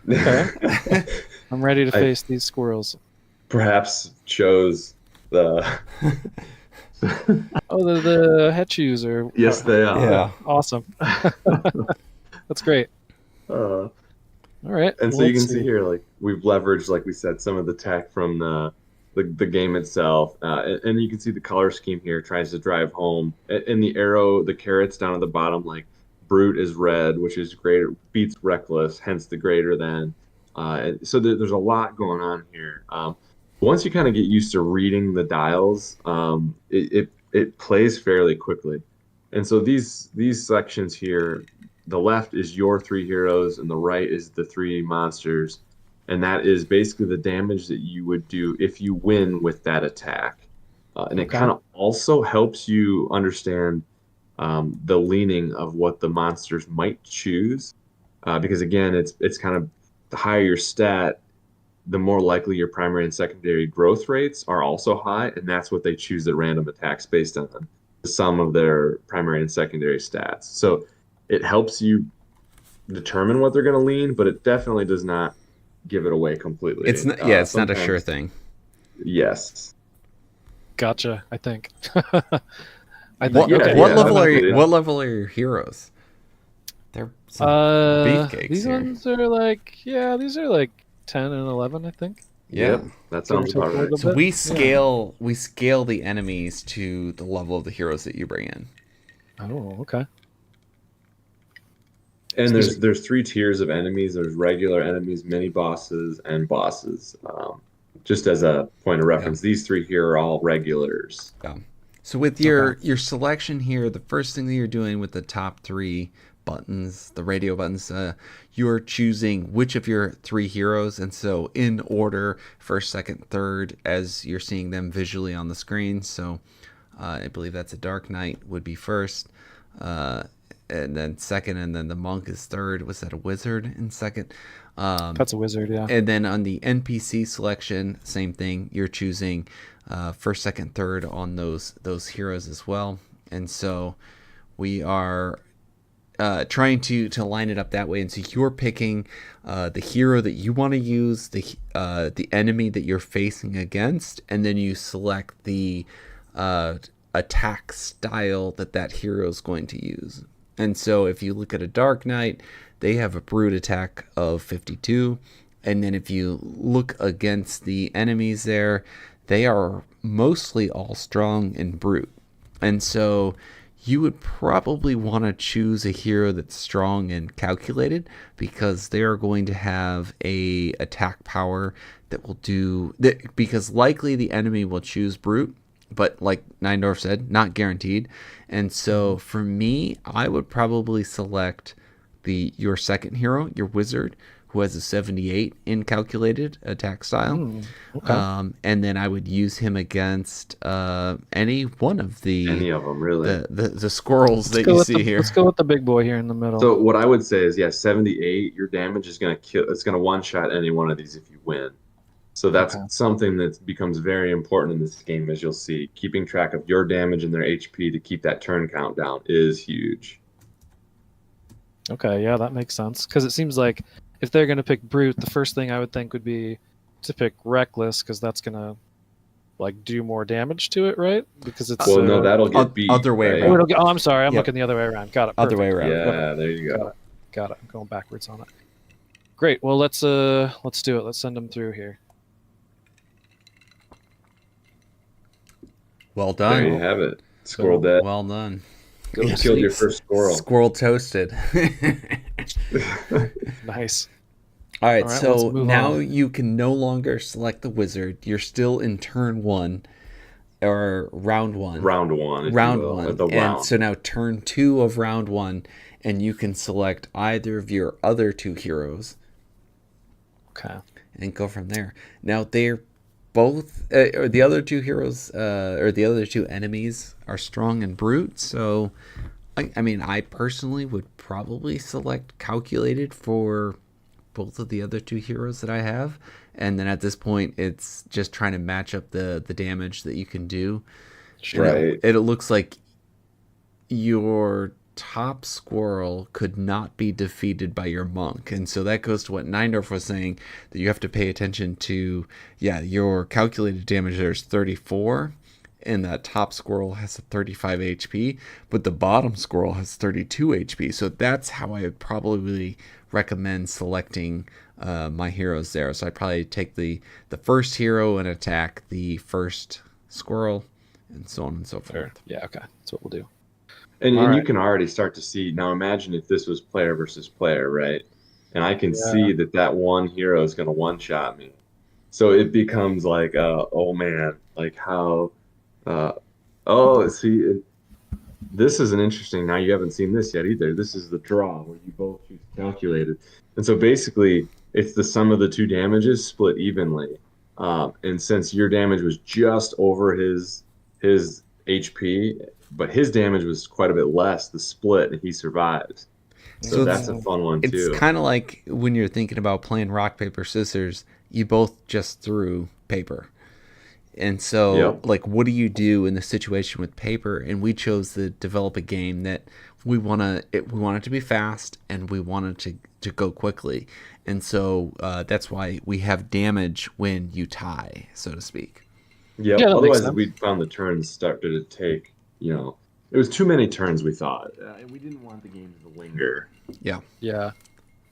okay. I'm ready to I- face these squirrels. Perhaps chose the Oh, the hetchus are yes, they are. Yeah. awesome. That's great. Uh, All right. And so well, you can let's see here, like we've leveraged, like we said, some of the tech from the game itself, and you can see the color scheme here tries to drive home. And the arrow, the carrots down at the bottom, like brute is red, which is greater, beats reckless, hence the greater than. So there's a lot going on here. Once you kind of get used to reading the dials, it plays fairly quickly. And so these sections here, the left is your 3 heroes and the right is the 3 monsters, and that is basically the damage that you would do if you win with that attack. And it Okay. kind of also helps you understand the leaning of what the monsters might choose, because again, it's kind of the higher your stat, the more likely your primary and secondary growth rates are also high, and that's what they choose at random attacks based on the sum of their primary and secondary stats. So it helps you determine what they're going to lean, but it definitely does not give it away completely. It's not. Yeah, it's not a sometimes- sure thing. Yes. Gotcha. I think. I What, think. Yeah, Okay. what yeah, level are absolutely. what level are your heroes? They're some beefcakes These here. ones are like these are like 10 and 11, I think. Yeah. Yep, that sounds Give or about take a right. little So bit. we scale the enemies to the level of the heroes that you bring in. Oh, okay. And there's 3 tiers of enemies. There's regular enemies, mini bosses, and bosses. Just as a point of reference, these 3 here are all regulars. So with your selection here, the first thing that you're doing with the top 3 buttons, the radio buttons, you're choosing which of your 3 heroes, and so in order, first, second, third, as you're seeing them visually on the screen. So I believe that's a Dark Knight would be first, and then second, and then the monk is third. Was that a wizard in second? That's a wizard, yeah. And then on the NPC selection, same thing. You're choosing first, second, third on those heroes as well. And so we are trying to line it up that way. And so you're picking the hero that you want to use, the enemy that you're facing against, and then you select the attack style that hero is going to use. And so if you look at a Dark Knight, they have a brute attack of 52. And then if you look against the enemies there, they are mostly all strong and brute. And so you would probably want to choose a hero that's strong and calculated, because they are going to have a attack power that will do that, because likely the enemy will choose brute, but like Neindorf said, not guaranteed. And so for me, I would probably select your second hero, your wizard, who has a 78 in calculated attack style. Okay. And then I would use him against any one of Any of them, really. the squirrels that you see here. Let's go with the big boy here in the middle. So what I would say is, 78, your damage is going to kill. It's going to one-shot any one of these if you win. So that's something that becomes very important in this game, as you'll see. Keeping track of your damage and their HP to keep that turn count down is huge. Okay, yeah, that makes sense. Because it seems like if they're going to pick brute, the first thing I would think would be to pick reckless, because that's going to like do more damage to it, right? Because it's well, no, that'll get beat. Other way right? around. Oh, I'm sorry, I'm looking the other way around. Got it. Other Perfect. way around. Yeah, there you go. Got it. I'm going backwards on it. Great. Well, let's do it. Let's send them through here. Well done. There you have it. Squirrel dead. Well done. You killed your first squirrel. Squirrel toasted. Nice. All right, let's so move now on. you can no longer select the wizard. You're still in turn one, or round one. Round one. Round one. The And round. so now turn two of round one, and you can select either of your other two heroes Okay. and go from there. Now they're both, or the other two heroes, or the other two enemies are strong and brute. So, I mean, I personally would probably select calculated for both of the other two heroes that I have, and then at this point it's just trying to match up the damage that you can do. Right. It looks like your top squirrel could not be defeated by your monk, and so that goes to what Neindorf was saying, that you have to pay attention to. Your calculated damage there is 34, and that top squirrel has a 35 HP, but the bottom squirrel has 32 HP. So that's how I would probably recommend selecting my heroes there. So I'd probably take the first hero and attack the first squirrel, and so on and so forth. Yeah. Okay. That's what we'll do. And All you right. can already start to see, now imagine if this was player versus player, right? And I can see that one hero is going to one-shot me. So it becomes like, oh man, like how, this is an interesting, now you haven't seen this yet either. This is the draw where you both choose calculated. And so basically it's the sum of the two damages split evenly. And since your damage was just over his HP, but his damage was quite a bit less, the split, and he survives. So that's a fun one too. It's kind of like when you're thinking about playing rock, paper, scissors, you both just threw paper. And so, like, what do you do in the situation with paper? And we chose to develop a game that we want it to be fast, and we want it to go quickly. And so that's why we have damage when you tie, so to speak. Yeah, that makes otherwise sense. we found the turns started to take, it was too many turns, we thought. And we didn't want the game to linger. Yeah. Yeah.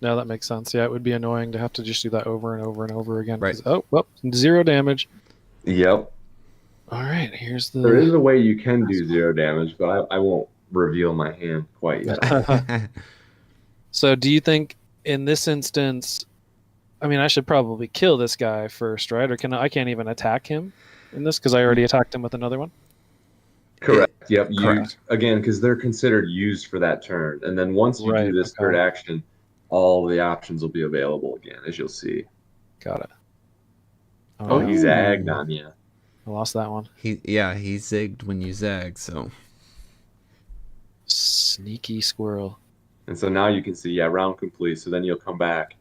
No, that makes sense. Yeah, it would be annoying to have to just do that over and over and over again. Right. 'Cause, oh, well, 0 damage. Yep. All right, here's the. There is a way you can do 0 damage, but I won't reveal my hand quite yet. So, do you think in this instance, I mean, I should probably kill this guy first, right? Or I can't even attack him in this because I already attacked him with another one? Correct. Yep. Correct. Again, because they're considered used for that turn. And then once you do this third action, all the options will be available again, as you'll see. Got it. Oh, he zagged on you. I lost that one. He zigged when you zag, so. Sneaky squirrel. And so now you can see, yeah, round complete. So then you'll come back.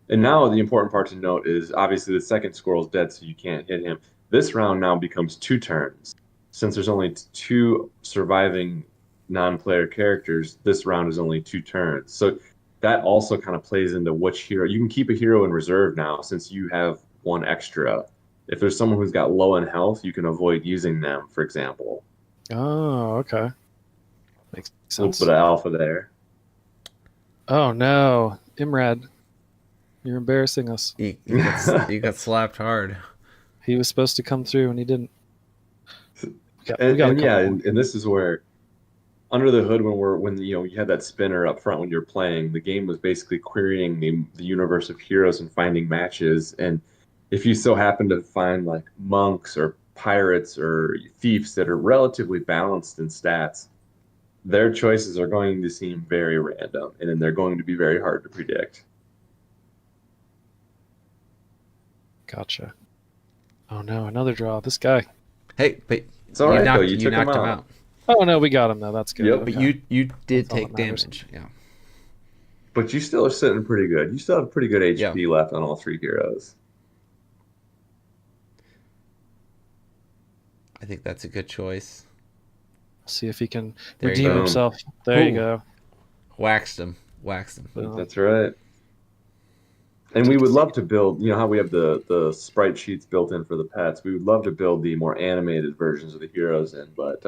And now the important part to note is obviously the second squirrel's dead, so you can't hit him. This round now becomes 2 turns. Since there's only 2 surviving non-player characters, this round is only 2 turns. So that also kind of plays into which hero. You can keep a hero in reserve now since you have 1 extra. If there's someone who's got low in health, you can avoid using them, for example. Oh, okay. Makes A sense. little bit of alpha there. Oh no, Imrad, you're embarrassing us. You got slapped hard. He was supposed to come through and he didn't. And this is where under the hood when you had that spinner up front when you're playing, the game was basically querying the universe of heroes and finding matches. And if you so happen to find like monks or pirates or thieves that are relatively balanced in stats, their choices are going to seem very random, and then they're going to be very hard to predict. Gotcha. Oh no, another draw. This guy. Hey, but It's all right, though. You you took him knocked him out. out. Oh no, we got him though. That's good. Yep. Okay. But you did That's all take that matters. damage. Yeah. But you still are sitting pretty good. You still have pretty good HP left on all 3 heroes. I think that's a good choice. See if he can There you redeem go. himself. There you Ooh. go. Waxed him. Well, That's right. And we would love to build, you know how we have the sprite sheets built in for the pets. We would love to build the more animated versions of the heroes in, but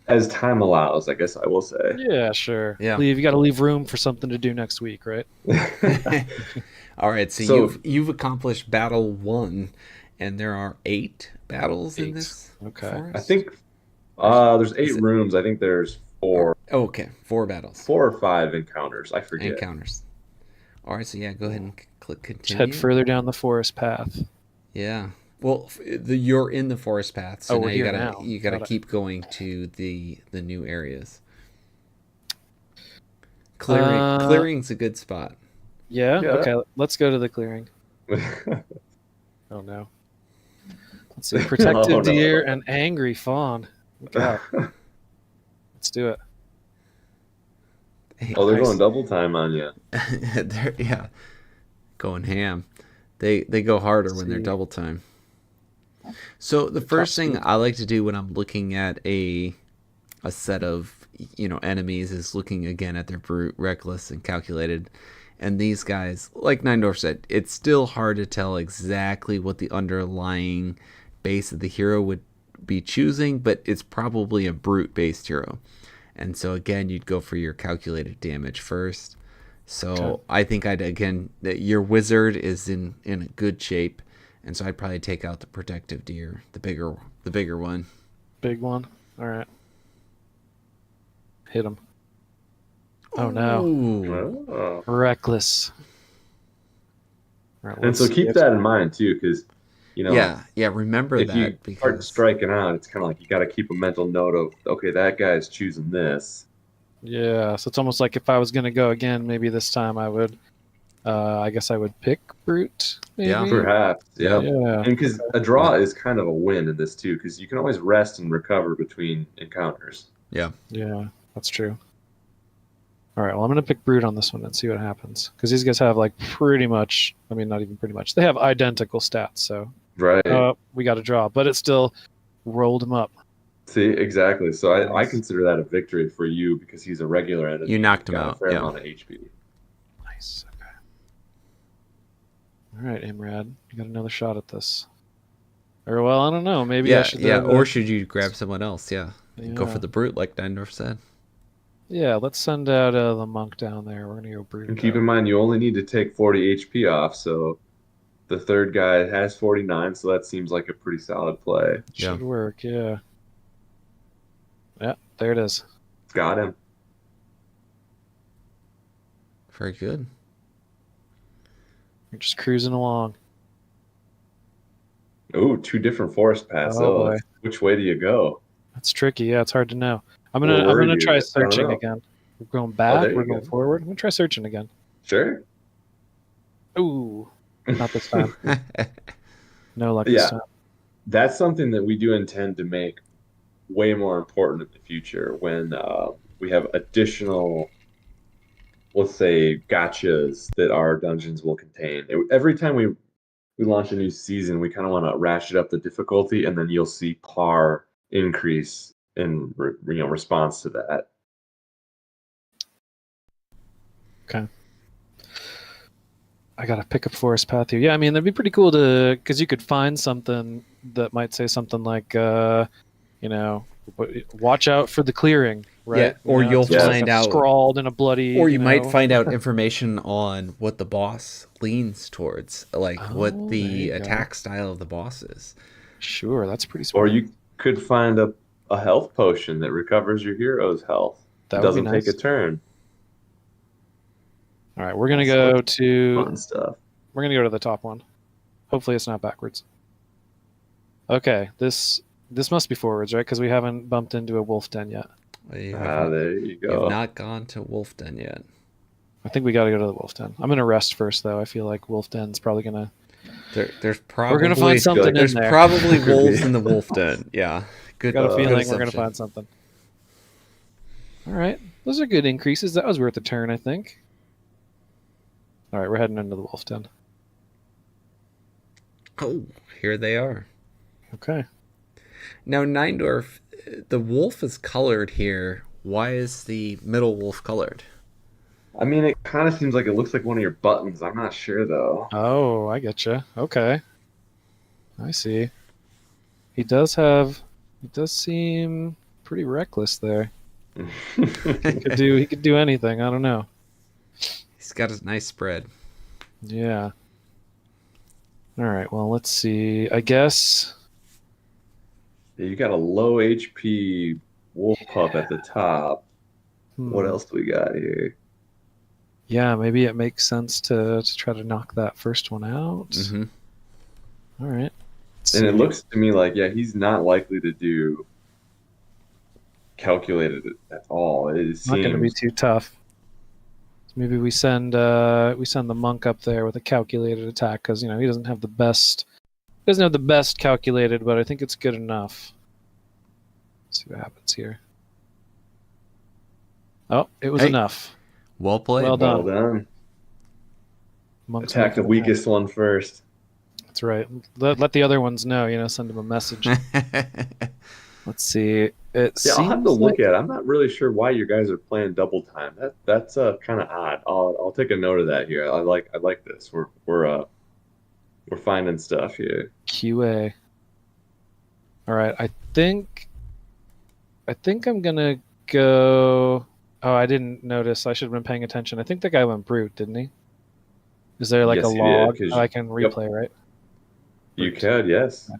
as time allows, I guess I will say. yeah, sure. Yeah. You got to leave room for something to do next week, right? All right, so, So- you've accomplished battle 1, and there are 8 battles in 8. this. Okay. forest? I think there's 8 Is it- rooms. I think there's 4 Oh, okay, 4 battles. or 5 encounters. I forget. Encounters. All right, so yeah, go ahead and click Just continue. head further down the forest path. Yeah. Well, you're in the forest path, so Oh, now we're you here gotta now. you gotta Got it. keep going to the new areas. Clearing's a good spot. Yeah? Yeah. Okay, let's go to the clearing. Oh no. Let's see. Protective Oh, no. deer and angry fawn. Look out. Let's do it. Hey, Oh, they're Nice. going double time on you. yeah, going ham. They go harder when they're See. double time. So the first thing speed. I like to do when I'm looking at a set of enemies is looking again at their brute, reckless, and calculated. And these guys, like Neindorf said, it's still hard to tell exactly what the underlying base of the hero would be choosing, but it's probably a brute-based hero. And so again, you'd go for your calculated damage first. So Okay. I think your wizard is in a good shape, and so I'd probably take out the protective deer, the bigger one. Big one. All right. Hit him. Oh no. Ooh. Oh. Reckless. All right, And let's so see keep if- that in mind too, because Yeah. Remember if that you start because striking out, it's kind of like you got to keep a mental note of, okay, that guy's choosing this. Yeah, so it's almost like if I was going to go again, maybe this time I would, I guess I would pick brute. Maybe? Yeah. Perhaps, yeah. Yeah. And because a draw is kind of a win in this too, because you can always rest and recover between encounters. Yeah, that's true. All right, well, I'm going to pick brute on this one and see what happens. Because these guys have, like, pretty much, I mean, not even pretty much, they have identical stats, so Right. we got to draw. But it still rolled him up. See, exactly. So I Nice. consider that a victory for you because he's a regular enemy. You knocked him Got out, A fair yeah. amount of HP. Nice, okay. All right, Imrad, you got another shot at this. Or, well, I don't know, maybe I should... or should you grab someone else? Yeah. Go Yeah. for the brute, like Neindorf said. Yeah, let's send out the monk down there. We're going to go brute. And keep in mind, you only need to take 40 HP off, so the third guy has 49, so that seems like a pretty solid play. Yeah. Should work, yeah. Yeah, there it is. Got him. Very good. We're just cruising along. Oh, 2 different forest paths. Oh, boy. Which way do you go? That's tricky. Yeah, it's hard to know. I'm Where gonna were you? try I don't searching know. again. We're going back. there you We're going go. forward. I'm gonna try searching again. Sure. Ooh, not this time. No luck Yeah. this time. That's something that we do intend to make way more important in the future when we have additional, let's say, gotchas that our dungeons will contain. Every time we launch a new season, we kind of want to ratchet up the difficulty, and then you'll see par increase in response to that. Okay. I gotta pick a forest path here. Yeah, I mean that'd be pretty cool to, because you could find something that might say something like, watch out for the clearing, right? Yeah, or you'll it's just find out scrawled in a bloody. Or you might find out information on what the boss leans towards, like what the attack style of the boss is. Sure, that's pretty smart. Or you could find a health potion that recovers your hero's health. It doesn't take a turn. All right, we're gonna go to fun stuff. We're gonna go to the top one. Hopefully, it's not backwards. Okay, this must be forwards, right? Because we haven't bumped into a wolf den yet. There you go. You've not gone to wolf den yet. I think we got to go to the wolf den. I'm gonna rest first, though. I feel like wolf den's probably gonna. There's probably we're gonna find something in there. There's probably wolves in the wolf den. Yeah, good. Got a feeling we're gonna find something. All right, those are good increases. That was worth a turn, I think. All right, we're heading into the wolf den. Oh, here they are. Okay. Now, Neindorf, the wolf is colored here. Why is the middle wolf colored? I mean, it kind of seems like it looks like one of your buttons. I'm not sure, though. Oh, I getcha. Okay. I see. He does seem pretty reckless there. He could do anything. I don't know. He's got a nice spread. Yeah. All right. Well, let's see. I guess. Yeah, you got a low HP wolf pup at the top. What else do we got here? Yeah, maybe it makes sense to try to knock that first one out. Mm-hmm. All right. And it looks to me like, he's not likely to do calculated at all. It seems not going to be too tough. Maybe we send the monk up there with a calculated attack because he doesn't have the best calculated, but I think it's good enough. Let's see what happens here. Oh, it was enough. Well played. Well done. Well done. Monk's attack the weakest one first. That's right. Let the other ones know. Send them a message. Let's see. I'll have to look at it. I'm not really sure why you guys are playing double time. That's kind of odd. I'll take a note of that here. I like this. We're finding stuff here. QA. All right. I think I'm gonna go. Oh, I didn't notice. I should have been paying attention. I think the guy went brute, didn't he? Is there like a log I can replay, right? You could, yes.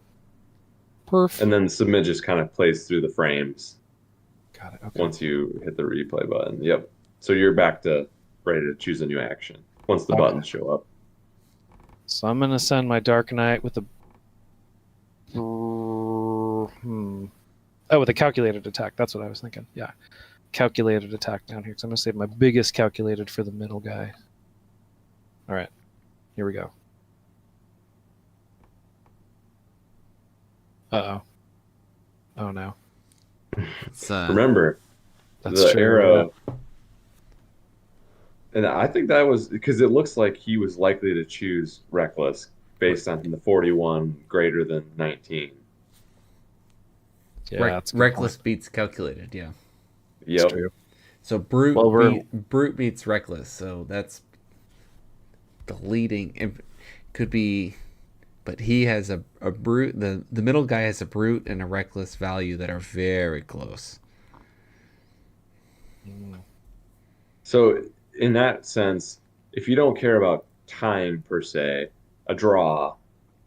Perfect. And then submit just kind of plays through the frames. Got it. Okay. Once you hit the replay button. Yep. So you're back to ready to choose a new action once the buttons show up. So I'm gonna send my Dark Knight with a with a calculated attack. That's what I was thinking. Yeah, calculated attack down here. So I'm gonna save my biggest calculated for the middle guy. All right, here we go. Uh-oh. Oh no. Remember, that's the true. arrow. And I think that was because it looks like he was likely to choose reckless based on the 41 greater than 19. Yeah, reckless beats calculated. Yeah. Yep. That's true. So brute beats reckless. So that's the leading. It could be, but he has a brute. The middle guy has a brute and a reckless value that are very close. So in that sense, if you don't care about time per se, a draw,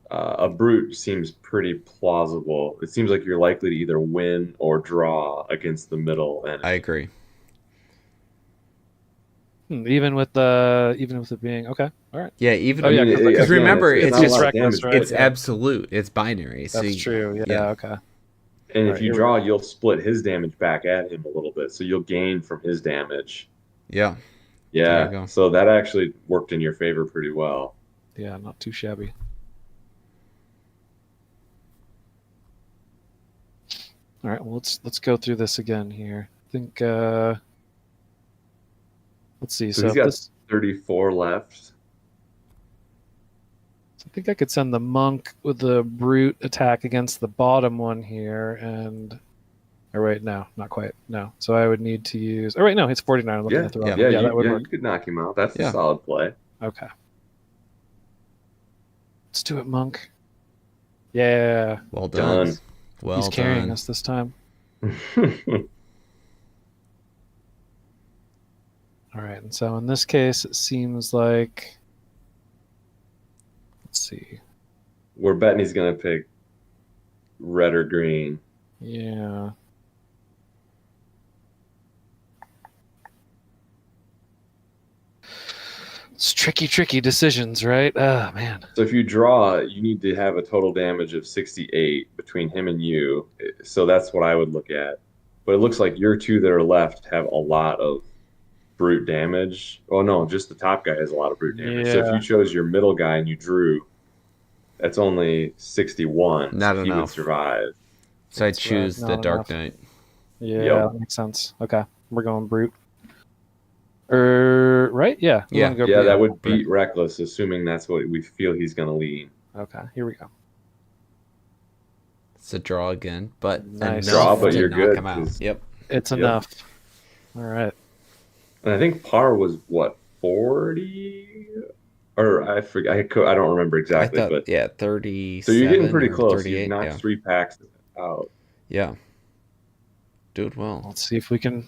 a brute seems pretty plausible. It seems like you're likely to either win or draw against the middle enemy. I agree. Even with it being okay. All right. Yeah, because remember, it's just reckless, right? It's absolute. It's binary. That's true. Yeah. Okay. And if you draw, you'll split his damage back at him a little bit, so you'll gain from his damage. Yeah. Yeah. So that actually worked in your favor pretty well. Yeah, not too shabby. All right, well, let's go through this again here. I think let's see. So So he's if got this, 34 left. I think I could send the monk with the brute attack against the bottom one here, and or wait, no, not quite. No. So I would need to use. Oh wait, no, it's 49. I'm looking Yeah, at the wrong. yeah, Yeah, that would you work. could knock him out. That's a Yeah. solid play. Okay. Let's do it, monk. Yeah, Well done. Done. Well he's carrying done. us this time. All right, and so in this case, it seems like. Let's see. We're betting he's gonna pick red or green. Yeah. It's tricky decisions, right? Oh, man. So if you draw, you need to have a total damage of 68 between him and you. So that's what I would look at. But it looks like your two that are left have a lot of brute damage. Oh no, just the top guy has a lot of brute damage. So if Yeah. you chose your middle guy and you drew, that's only 61. Not so he would enough. survive. So I That's right, choose the not Dark enough. Knight. Yeah, Yep. that makes sense. Okay, we're going brute. Right? Yeah. We Yeah. wanna go Yeah, brute. that would beat Reckless, assuming that's what we feel he's going to lean. Okay, here we go. It's a draw again, but Nice. enough Draw, but to you're knock good, him out. 'cause- Yep. It's Yep. enough. All right. And I think par was what, 40? Or I forget. I don't remember exactly, I thought, but yeah, 37. so you're getting pretty or close. 38. You've knocked Yeah. 3 packs out. Yeah. Doing well. Let's see if we can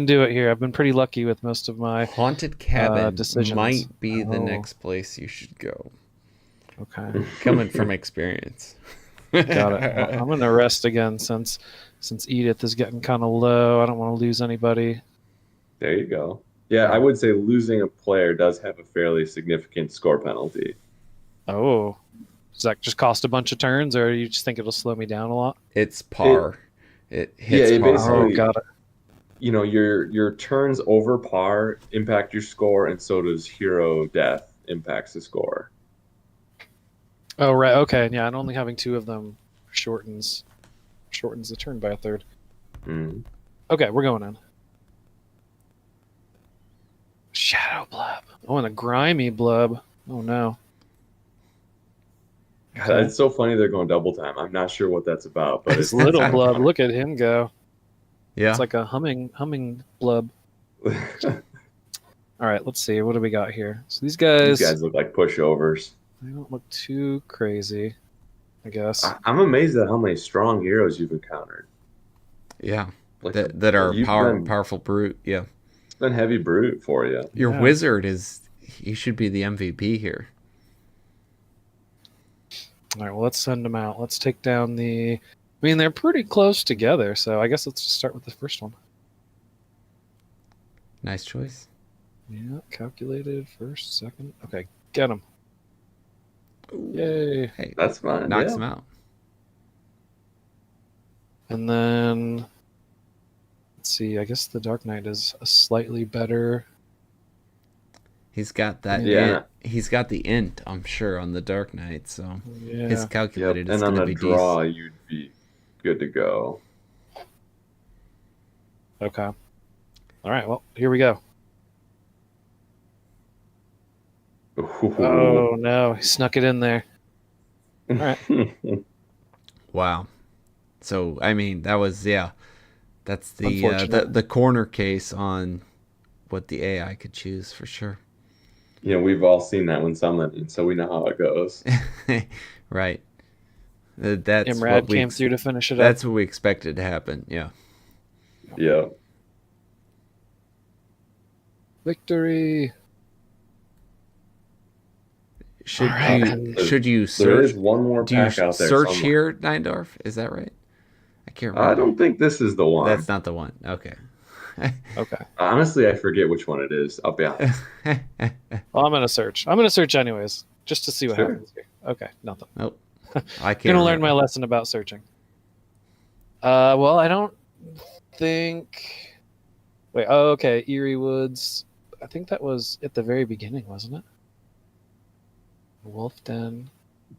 do it here. I've been pretty lucky with most of my. Haunted Cabin decisions. might be the Oh. next place you should go. Okay, Coming from experience. got it. Well, I'm gonna rest again since Edith is getting kind of low. I don't want to lose anybody. There you go. Yeah, I would say losing a player does have a fairly significant score penalty. Oh, does that just cost a bunch of turns, or you just think it'll slow me down a lot? It's par. It hits it par. basically- Oh, got it. You know, your turns over par impact your score, and so does hero death impacts the score. Oh, right. Okay. Yeah, and only having 2 of them shortens the turn by a third. Mm. Okay, we're going in. Shadow blub. Oh, and a grimy blub. Oh no. God, it's so funny they're going double time. I'm not sure what that's about, but This it's little blub. Look at him go. Yeah. It's like a humming blub. All right, let's see. What do we got here? So these These guys look like pushovers. they don't look too crazy, I guess. I'm amazed at how many strong heroes you've encountered. Yeah. Like That are you've powerful brute. Yeah. It's been heavy brute for you. Your Yeah. wizard he should be the MVP here. All right, well, let's send them out. Let's take down the. I mean, they're pretty close together, so I guess let's just start with the first one. Nice choice. Yeah, calculated first, second. Okay, get him. Yay. Hey, That's fine. knocks yeah. him out. And then let's see. I guess the Dark Knight is a slightly better. He's got that. Yeah. He's got the int, I'm sure, on the Dark Knight. So Yeah. his Yep. calculated is And on going to a be draw, decent. you'd be good to go. Okay. All right. Well, here we go. Oh no, he snuck it in there. All right. Wow. So I mean, that was That's the Unfortunate. the corner case on what the AI could choose for sure. You know, we've all seen that one summoned, so we know how it goes. Right. That's Imrad what we came through to finish it up. That's what we expected to happen. Yeah. Yeah. Victory. Should All right. you There search? is one more Do you pack out there. search somewhere. here, Neindorf? Is that right? I can't remember. I don't think this is the one. That's not the one. Okay. Okay. Honestly, I forget which one it is. I'll be honest. Well, I'm gonna search. I'm gonna search anyways, just to see what Sure. happens here. Okay, nothing. Nope. I can't. Gonna learn my remember. lesson about searching. Well, I don't think. Wait. Oh, okay. Eerie Woods. I think that was at the very beginning, wasn't it? Wolf Den.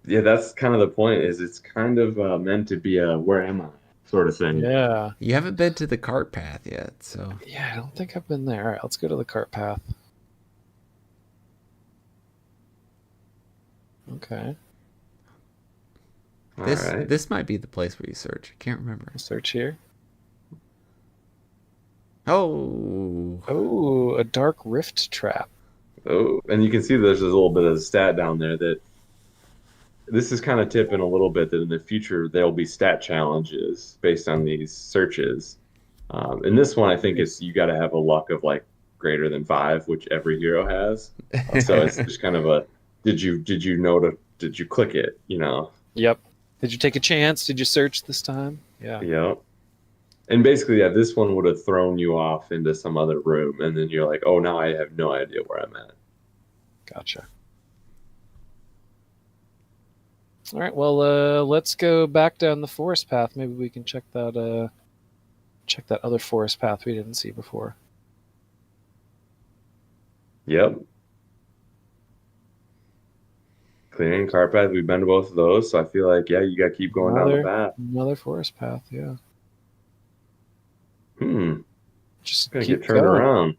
Yeah, that's kind of the point. Is it's kind of meant to be a where am I? sort of thing. Yeah. You haven't been to the cart path yet, so Yeah, I don't think I've been there. All right, let's go to the cart path. Okay. All this right. this might be the place where you search. I can't remember. I'll search here. Oh, Oh, a dark rift trap. Oh, and you can see there's a little bit of stat down there that this is kind of tipping a little bit that in the future there'll be stat challenges based on these searches. In this one, I think it's you got to have a luck of like greater than 5, which every hero has. So it's just kind of a did you know to did you click it? You know. Yep. Did you take a chance? Did you search this time? Yeah. Yeah. And basically, yeah, this one would have thrown you off into some other room, and then you're like, oh, now I have no idea where I'm at. Gotcha. All right. Well, let's go back down the forest path. Maybe we can check that other forest path we didn't see before. Yep. Clearing cart path, we've been to both of those, so I feel like, yeah, you got to keep going down the path. Another forest path. Yeah. Just Gonna keep get turned going. around.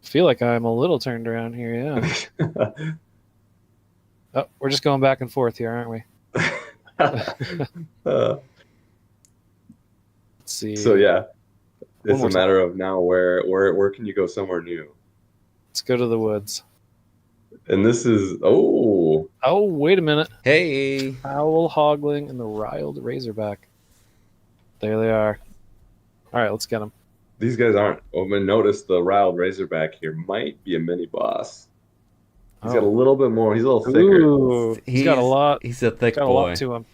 I feel like I'm a little turned around here. Yeah. Oh, we're just going back and forth here, aren't we? Uh, Let's see. so yeah, it's more a matter of now where can you go somewhere new? Let's go to the woods. And this is Oh, wait a minute. hey! Owl Hogling and the Riled Razorback. There they are. All right, let's get them. these guys aren't. Oh, but notice the riled Razorback here might be a mini boss. He's got a little bit more. He's a little thicker. Ooh, he's got a lot. He's a thick Got a boy. lot to him.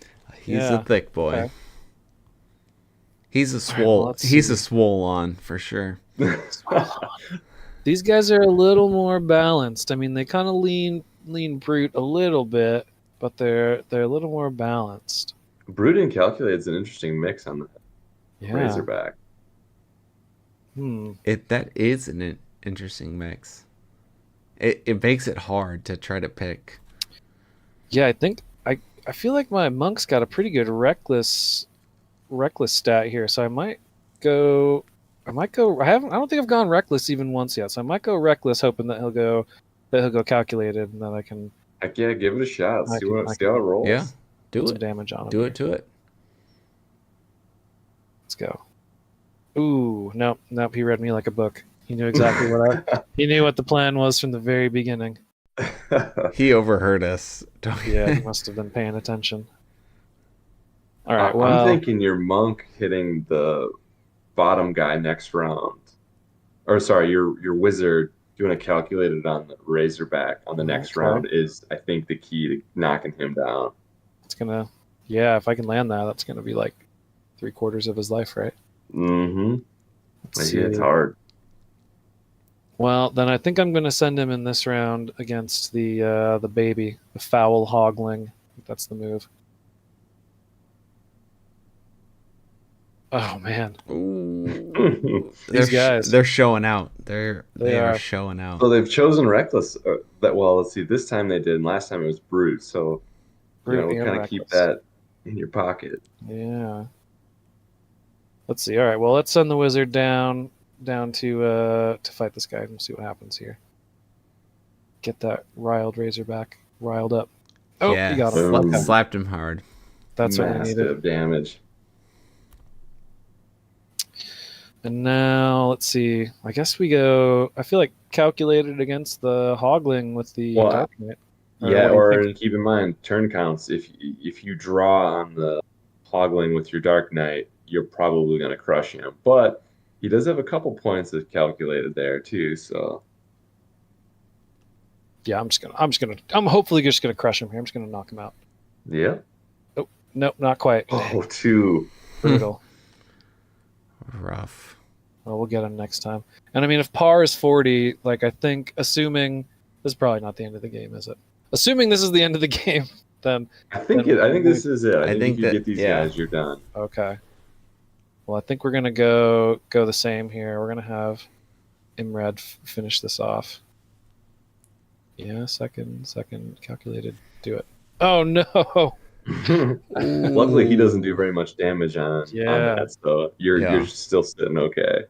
He's a thick boy. Okay. He's a All right, well, swole. let's He's see. a swole on for sure. These guys are a little more balanced. I mean, they kind of lean brute a little bit, but they're a little more balanced. Brood and Calculate is an interesting mix on the Yeah. Razorback. That is an interesting mix. It makes it hard to try to pick. Yeah, I think I feel like my monk's got a pretty good reckless stat here, so I might go. I don't think I've gone reckless even once yet, so I might go reckless, hoping that he'll go calculated, and then I can Heck yeah, give it a shot. I See can- how it rolls. Yeah, do put some it. damage on him. Do it to it. Let's go. Ooh, nope. He read me like a book. He knew exactly he knew what the plan was from the very beginning. He overheard us. Yeah, he must have been paying attention. All right, well, I'm thinking your monk hitting the bottom guy next round. Or sorry, your wizard doing a calculated on the Razorback on the next round is, I think, the key to knocking him down. it's gonna. Yeah, if I can land that, that's gonna be like 3/4 of his life, right? Mm-hmm. Let's Yeah, it's see. hard. Well, then I think I'm gonna send him in this round against the baby, the foul hogling. I think that's the move. Oh man, Ooh. These guys. They're showing out. They They are are. showing out. So they've chosen Reckless. Let's see. This time they did, and last time it was Brute. So, Brute we'll and kind of keep Reckless. that in your pocket. Yeah. Let's see. All right. Well, let's send the wizard down to fight this guy and see what happens here. Get that riled Razorback riled up. Oh, yeah, you got him. Boom. slapped him hard. That's what we needed. Massive damage. And now let's see. I guess we go. I feel like calculated against the hogling with the Well, Dark Knight. Yeah, what do you or keep in mind turn counts. If you draw on the Hogling with your Dark Knight, you're probably going to crush him. But he does have a couple points of calculated there too. So Yeah, I'm hopefully just gonna crush him here. I'm just gonna knock him out. yeah. Oh, nope, not quite. Oh, two. Brutal. Rough. Well, we'll get him next time. And I mean, if par is 40, like I think, assuming this is probably not the end of the game, is it? Assuming this is the end of the game, then I think this is it. I think if you that- get these yeah. guys, you're done. okay. Well, I think we're gonna go the same here. We're gonna have Imrad finish this off. Yeah, second calculated. Do it. Oh no! Luckily, he doesn't do very much damage on Yeah. that, so you're still sitting okay.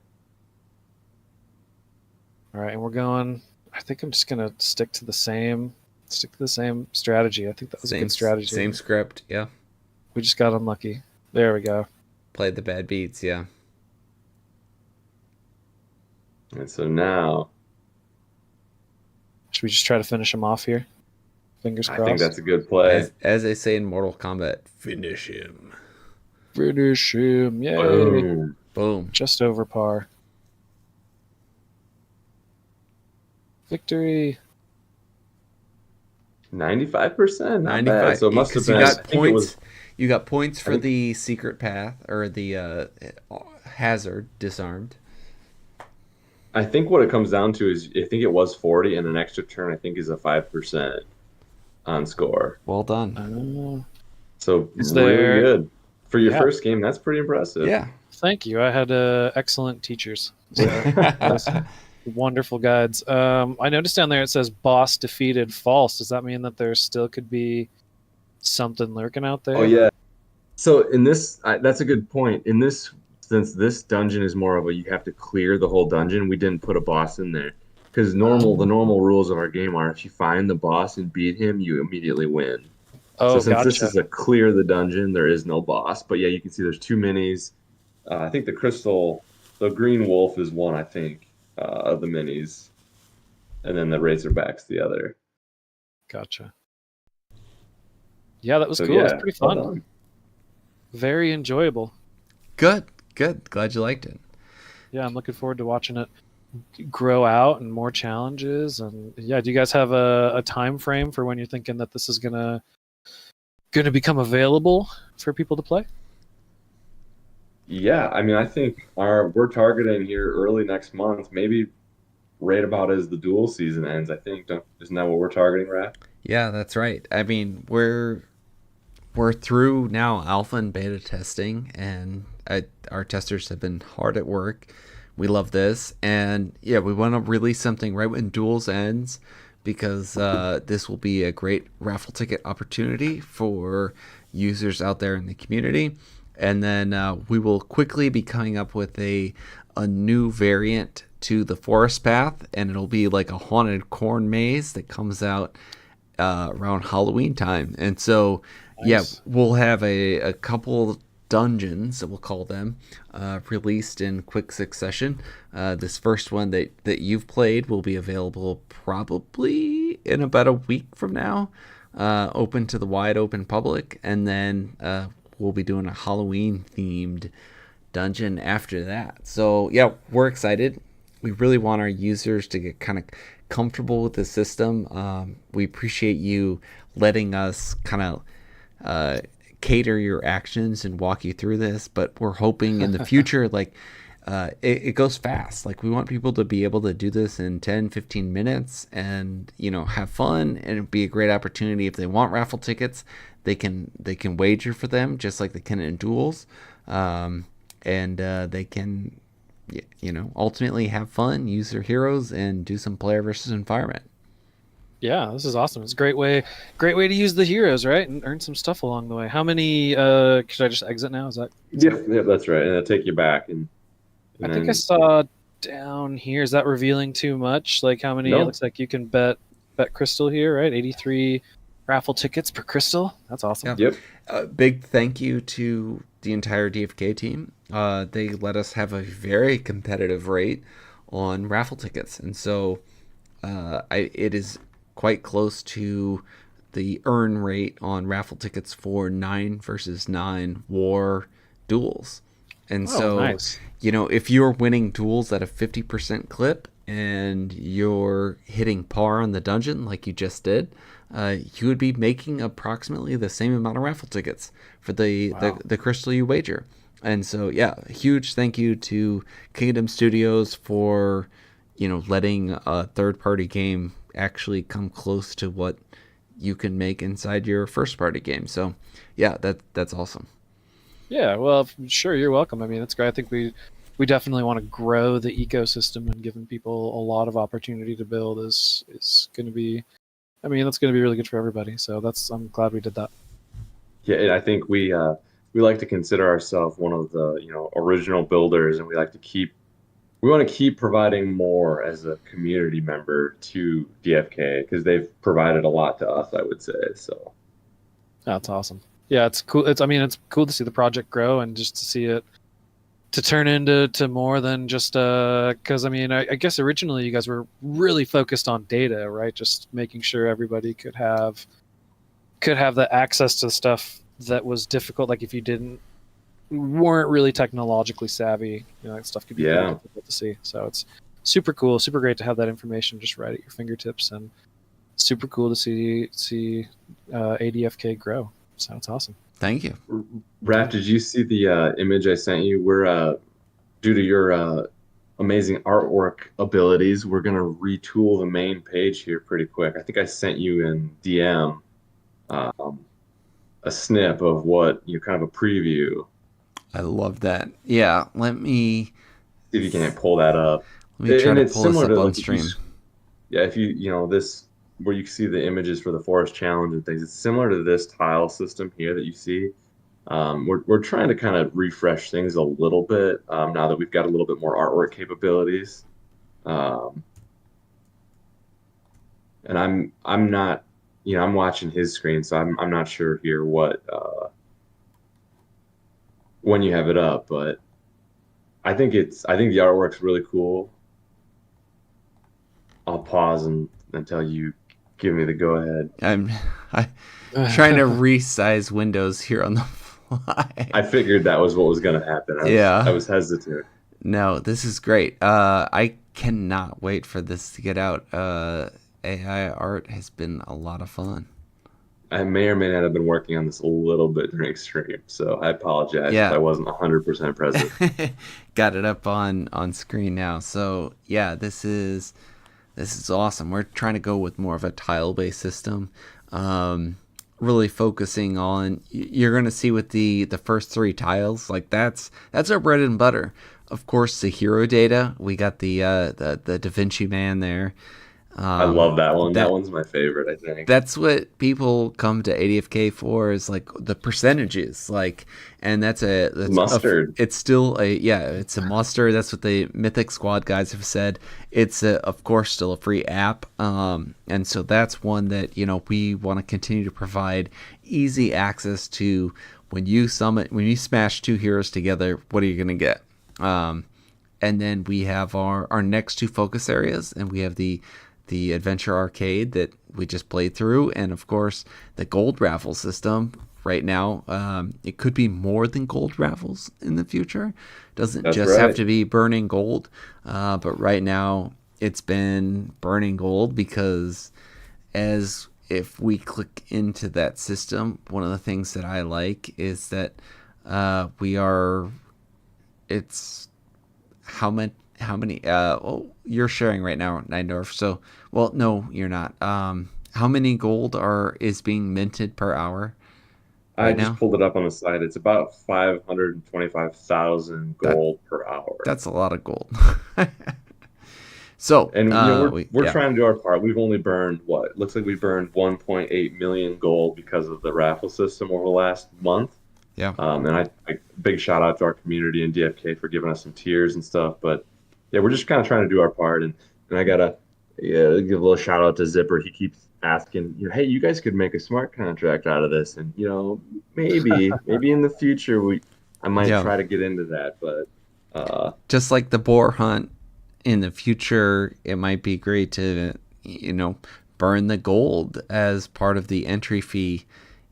All right, and we're going. I think I'm just gonna stick to the same strategy. I think that was a good strategy. Same script, yeah. We just got unlucky. There we go. Played the bad beats, yeah. And so now, Should we just try to finish him off here? Fingers crossed. I think that's a good play. As they say in Mortal Kombat, finish him. Finish him. Yay. Boom. Boom. Just over par. Victory. 95%. 95. So it must have been. You got points. You got points for the secret path or the hazard disarmed. I think what it comes down to is I think it was 40, and an extra turn I think is a 5% on score. Well done. So really good for your first game. That's pretty impressive. Yeah. Thank you. I had excellent teachers. So, wonderful guides. I noticed down there it says boss defeated false. Does that mean that there still could be something lurking out there? Oh yeah. So in this, that's a good point. In this, since this dungeon is more of a you have to clear the whole dungeon, we didn't put a boss in there because the normal rules of our game are if you find the boss and beat him, you immediately win. Oh, so since gotcha. this is a clear the dungeon, there is no boss. But yeah, you can see there's 2 minis. I think the green wolf is one. I think of the minis, and then the razorback's the other. Gotcha. Yeah, that was cool. Yeah, it was pretty fun. Very enjoyable. Good. Glad you liked it. Yeah, I'm looking forward to watching it grow out and more challenges. And yeah, do you guys have a time frame for when you're thinking that this is gonna become available for people to play? Yeah, I mean, I think we're targeting here early next month, maybe right about as the duel season ends. I think isn't that what we're targeting, Raph? Yeah, that's right. I mean, we're through now alpha and beta testing, and our testers have been hard at work. We love this, and yeah, we want to release something right when duels ends because this will be a great raffle ticket opportunity for users out there in the community. And then we will quickly be coming up with a new variant to the forest path, and it'll be like a haunted corn maze that comes out around Halloween time. And so, nice. Yeah, we'll have a couple dungeons, we'll call them, released in quick succession. This first one that you've played will be available probably in about a week from now, open to the wide open public, and then we'll be doing a Halloween themed dungeon after that. So yeah, we're excited. We really want our users to get kind of comfortable with the system. We appreciate you letting us kind of cater your actions and walk you through this, but we're hoping in the future, like it goes fast. Like we want people to be able to do this in 10-15 minutes and, you know, have fun, and it'd be a great opportunity. If they want raffle tickets, they can wager for them just like they can in duels, and they can, you know, ultimately have fun, use their heroes, and do some player versus environment. Yeah, this is awesome. It's a great way to use the heroes, right, and earn some stuff along the way. How many? Should I just exit now? Is that? Yeah, that's right, and it'll take you back. And I think I saw down here. Is that revealing too much? Like how many? No. It looks like you can bet crystal here, right? 83 raffle tickets per crystal. That's awesome. Yeah. Yep. Big thank you to the entire DFK team. They let us have a very competitive rate on raffle tickets, and so it is quite close to the earn rate on raffle tickets for 9 versus 9 war duels. And nice. You know, if you're winning duels at a 50% clip and you're hitting par on the dungeon like you just did, you would be making approximately the same amount of raffle tickets for the crystal you wager. And so, yeah, huge thank you to Kingdom Studios for, you know, letting a third-party game actually come close to what you can make inside your first-party game. So, yeah, that's awesome. Yeah, well, sure, you're welcome. I mean, that's great. I think we definitely want to grow the ecosystem, and giving people a lot of opportunity to build is going to be, I mean, that's going to be really good for everybody. So I'm glad we did that. Yeah, and I think we like to consider ourselves one of the, original builders, and we want to keep providing more as a community member to DFK because they've provided a lot to us, I would say. So, That's awesome. Yeah, it's cool. It's cool to see the project grow and just to see it to turn into more than just because I guess originally you guys were really focused on data, right? Just making sure everybody could have the access to stuff that was difficult. Like if you weren't really technologically savvy, that stuff could be pretty yeah. difficult to see. So it's super cool, super great to have that information just right at your fingertips, and super cool to see ADFK grow. So it's awesome. Thank you. Raph, did you see the image I sent you? Due to your amazing artwork abilities, we're going to retool the main page here pretty quick. I think I sent you in DM um, a snip of kind of a preview. I love that. Yeah, let me See if you can pull that up. try And to it's pull this similar up to on like stream. if this where you see the images for the forest challenge and things. It's similar to this tile system here that you see. We're trying to kind of refresh things a little bit now that we've got a little bit more artwork capabilities. Um, and I'm not, I'm watching his screen, so I'm not sure here what when you have it up, but I think the artwork's really cool. I'll pause until you give me the go ahead. I'm trying to resize windows here on the fly. I figured that was what was going to happen. I Yeah. was hesitant. No, this is great. I cannot wait for this to get out. AI art has been a lot of fun. I may or may not have been working on this a little bit during stream, so I apologize if Yeah. I wasn't 100% present. Got it up on screen now. So yeah, this is awesome. We're trying to go with more of a tile-based system. Really focusing on, you're going to see with the first three tiles, like that's our bread and butter. Of course, the hero data. We got the Da Vinci Man there. I love that one. That That one's my favorite, I think. that's what people come to ADFK for, is like the percentages, like, and Mustard. it's still it's a muster. That's what the Mythic Squad guys have said. It's of course still a free app, and so that's one that we want to continue to provide easy access to. When you smash two heroes together, what are you gonna get? And then we have our next two focus areas, and we have the Adventure Arcade that we just played through, and of course the gold raffle system. Right now, it could be more than gold raffles in the future. Doesn't That's just have right. to be burning gold, but right now it's been burning gold because as if we click into that system, one of the things that I like is that it's how many you're sharing right now, Nindorf. So, well, no, you're not. How many gold is being minted per hour I right just now? pulled it up on the side. It's about 525,000 That gold per hour. that's a lot of gold. So, And we're yeah, trying to do our part. We've only burned what? It looks like we burned 1.8 million gold because of the raffle system over the last month. yeah. And I big shout out to our community and DFK for giving us some tiers and stuff. But yeah, we're just kind of trying to do our part. And I gotta give a little shout out to Zipper. He keeps asking, hey, you guys could make a smart contract out of this, and maybe in the future I might Yeah. try to get into that. But Just like the boar hunt in the future, it might be great to, burn the gold as part of the entry fee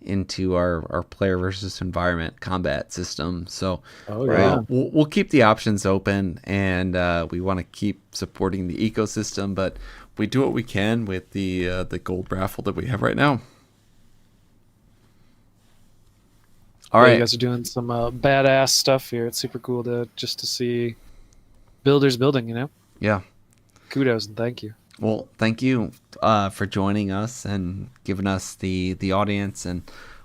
into our player versus environment combat system. So Oh right, yeah. we'll keep the options open, and we want to keep supporting the ecosystem, but we do what we can with the gold raffle that we have right now. All Yeah, you right. guys are doing some badass stuff here. It's super cool to see builders building. Yeah. Kudos and thank you. Well, thank you for joining us and giving us the audience, and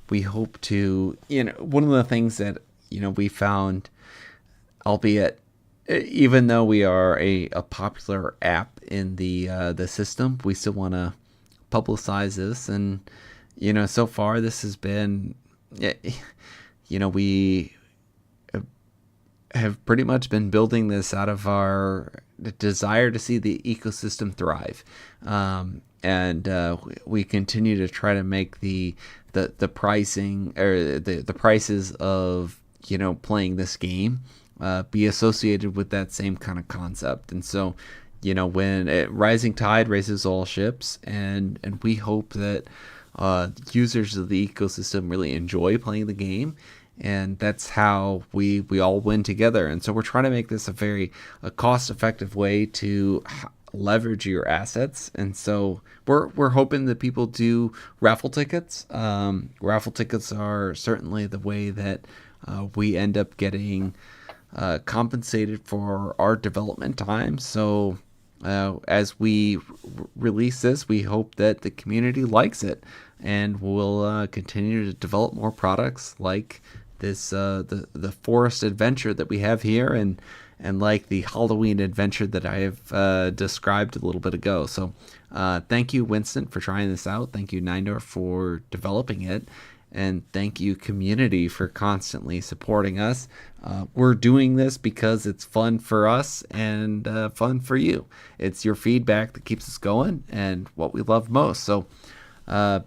we hope to, one of the things that we found, albeit even though we are a popular app in the system, we still want to publicize this, and so far this has been yeah, we have pretty much been building this out of our desire to see the ecosystem thrive, and we continue to try to make the pricing, or the prices of playing this game be associated with that same kind of concept. And so when rising tide raises all ships, and we hope that users of the ecosystem really enjoy playing the game, and that's how we all win together. And so we're trying to make this a cost effective way to leverage your assets. And so we're hoping that people do raffle tickets. Raffle tickets are certainly the way that we end up getting compensated for our development time. So as we release this, we hope that the community likes it, and we'll continue to develop more products like this, the forest adventure that we have here, and like the Halloween adventure that I have described a little bit ago. So thank you, Winston, for trying this out. Thank you, Nindor, for developing it. And thank you, community, for constantly supporting us. We're doing this because it's fun for us and fun for you. It's your feedback that keeps us going and what we love most. So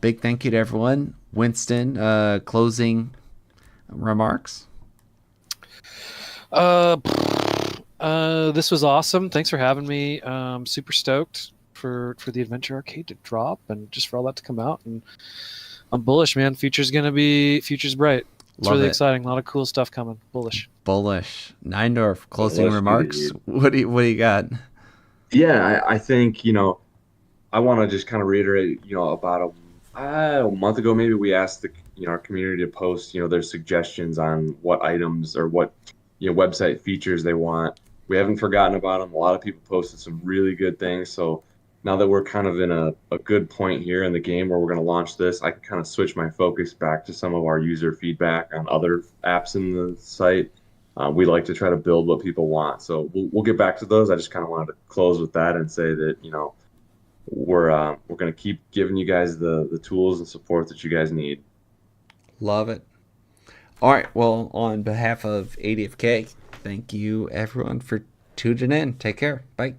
big thank you to everyone. Winston, closing remarks? This was awesome. Thanks for having me. Super stoked for the Adventure Arcade to drop, and just for all that to come out. And I'm bullish, man. Future's bright. It's Love really it. exciting. A lot of cool stuff coming. Bullish. Nindorf, closing Bullish remarks. indeed. What do you got? Yeah, I think, I want to just kind of reiterate, about a month ago, maybe we asked our community to post, their suggestions on what items or what, website features they want. We haven't forgotten about them. A lot of people posted some really good things. So now that we're kind of in a good point here in the game where we're going to launch this, I can kind of switch my focus back to some of our user feedback on other apps in the site. We like to try to build what people want. So we'll get back to those. I just kind of wanted to close with that and say that, we're going to keep giving you guys the tools and support that you guys need. Love it. All right. Well, on behalf of ADFK, thank you everyone for tuning in. Take care. Bye.